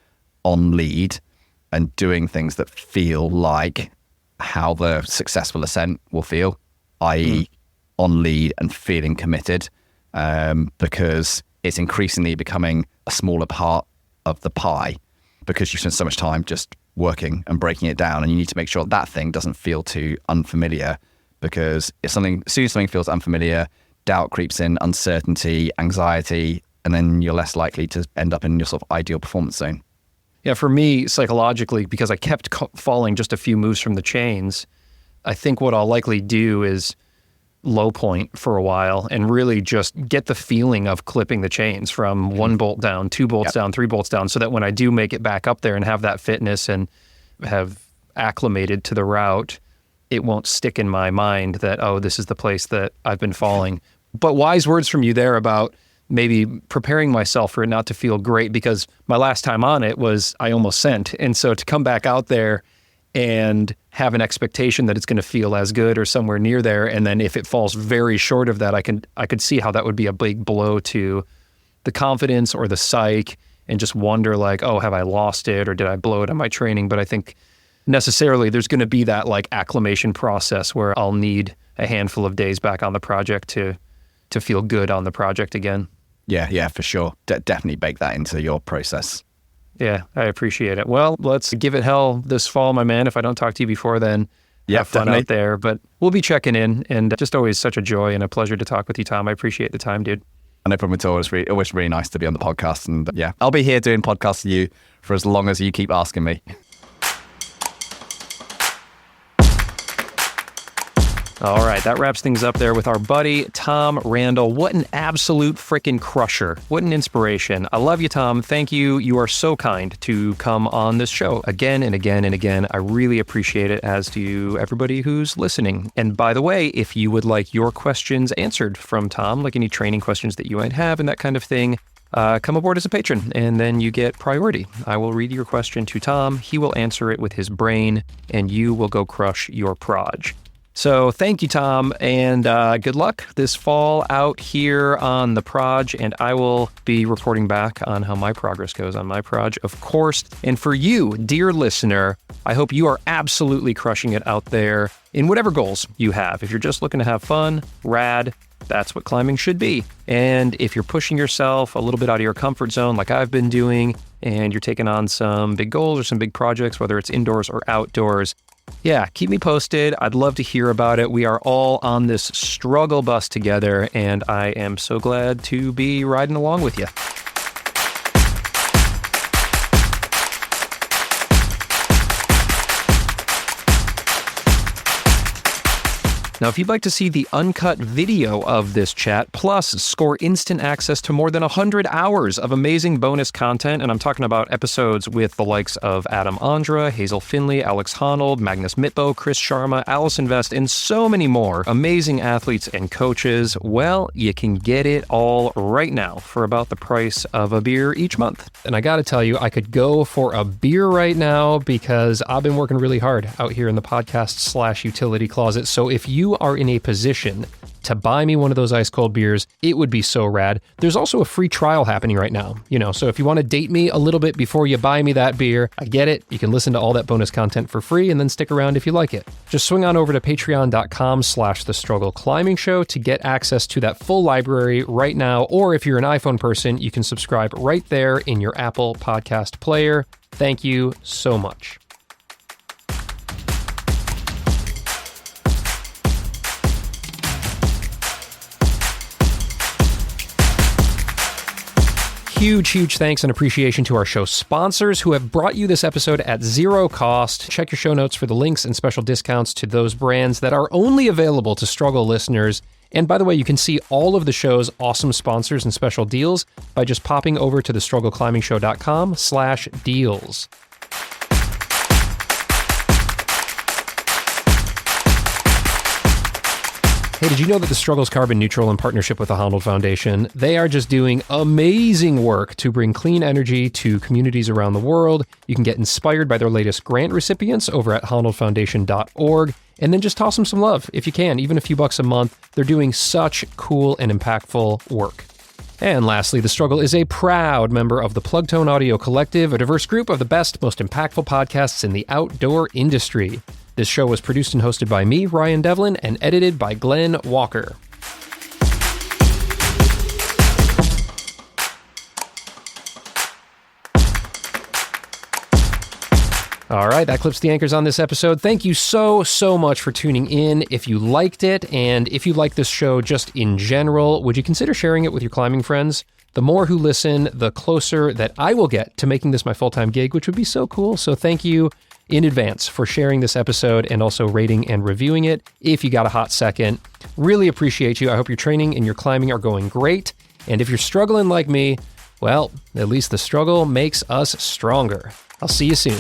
Speaker 2: on lead and doing things that feel like how the successful ascent will feel, i.e. on lead and feeling committed, because it's increasingly becoming a smaller part of the pie because you spend so much time just working and breaking it down, and you need to make sure that thing doesn't feel too unfamiliar, because as soon as something feels unfamiliar, doubt creeps in, uncertainty, anxiety, and then you're less likely to end up in your sort of ideal performance zone.
Speaker 3: Yeah, for me, psychologically, because I kept falling just a few moves from the chains, I think what I'll likely do is low point for a while and really just get the feeling of clipping the chains from one bolt down, two bolts down, three bolts down, so that when I do make it back up there and have that fitness and have acclimated to the route, it won't stick in my mind that, this is the place that I've been falling. But wise words from you there about maybe preparing myself for it not to feel great, because my last time on it was I almost sent. And so to come back out there and have an expectation that it's going to feel as good or somewhere near there, and then if it falls very short of that, I could see how that would be a big blow to the confidence or the psych, and just wonder like, have I lost it or did I blow it on my training? But I think necessarily there's going to be that like acclimation process where I'll need a handful of days back on the project to feel good on the project again.
Speaker 2: Yeah, for sure. Definitely bake that into your process.
Speaker 3: Yeah, I appreciate it. Well, let's give it hell this fall, my man. If I don't talk to you before then, have fun out there. But we'll be checking in, and just always such a joy and a pleasure to talk with you, Tom. I appreciate the time, dude.
Speaker 2: No problem at all. It's always really nice to be on the podcast. And yeah, I'll be here doing podcasts with you for as long as you keep asking me.
Speaker 3: All right, that wraps things up there with our buddy, Tom Randall. What an absolute freaking crusher. What an inspiration. I love you, Tom. Thank you. You are so kind to come on this show again and again and again. I really appreciate it, as do you, everybody who's listening. And by the way, if you would like your questions answered from Tom, like any training questions that you might have and that kind of thing, come aboard as a patron, and then you get priority. I will read your question to Tom. He will answer it with his brain, and you will go crush your proj. So thank you, Tom, and good luck this fall out here on the proj, and I will be reporting back on how my progress goes on my proj, of course. And for you, dear listener, I hope you are absolutely crushing it out there in whatever goals you have. If you're just looking to have fun, rad, that's what climbing should be. And if you're pushing yourself a little bit out of your comfort zone like I've been doing, and you're taking on some big goals or some big projects, whether it's indoors or outdoors, yeah, keep me posted. I'd love to hear about it. We are all on this struggle bus together, and I am so glad to be riding along with you. Now, if you'd like to see the uncut video of this chat, plus score instant access to more than 100 hours of amazing bonus content, and I'm talking about episodes with the likes of Adam Andra, Hazel Finley, Alex Honnold, Magnus Mitbo, Chris Sharma, Allison Vest, and so many more amazing athletes and coaches, well, you can get it all right now for about the price of a beer each month. And I gotta tell you, I could go for a beer right now because I've been working really hard out here in the podcast/utility closet. So if you are in a position to buy me one of those ice cold beers, it would be so rad. There's also a free trial happening right now, so if you want to date me a little bit before you buy me that beer, I get it. You can listen to all that bonus content for free and then stick around if you like it. Just swing on over to patreon.com/The Struggle Climbing Show to get access to that full library right now. Or if you're an iPhone person, you can subscribe right there in your Apple podcast player. Thank you so much. Huge thanks and appreciation to our show sponsors who have brought you this episode at zero cost. Check your show notes for the links and special discounts to those brands that are only available to Struggle listeners. And by the way, you can see all of the show's awesome sponsors and special deals by just popping over to thestruggleclimbingshow.com/deals. Hey, did you know that The Struggle's carbon neutral in partnership with the Honnold Foundation? They are just doing amazing work to bring clean energy to communities around the world. You can get inspired by their latest grant recipients over at honnoldfoundation.org, and then just toss them some love if you can, even a few bucks a month. They're doing such cool and impactful work. And lastly, The Struggle is a proud member of the Plugtone Audio Collective, a diverse group of the best, most impactful podcasts in the outdoor industry. This show was produced and hosted by me, Ryan Devlin, and edited by Glen Walker. All right, that clips the anchors on this episode. Thank you so much for tuning in. If you liked it, and if you like this show just in general, would you consider sharing it with your climbing friends? The more who listen, the closer that I will get to making this my full-time gig, which would be so cool. So thank you in advance for sharing this episode and also rating and reviewing it if you got a hot second. Really appreciate you. I hope your training and your climbing are going great. And if you're struggling like me, well, at least the struggle makes us stronger. I'll see you soon.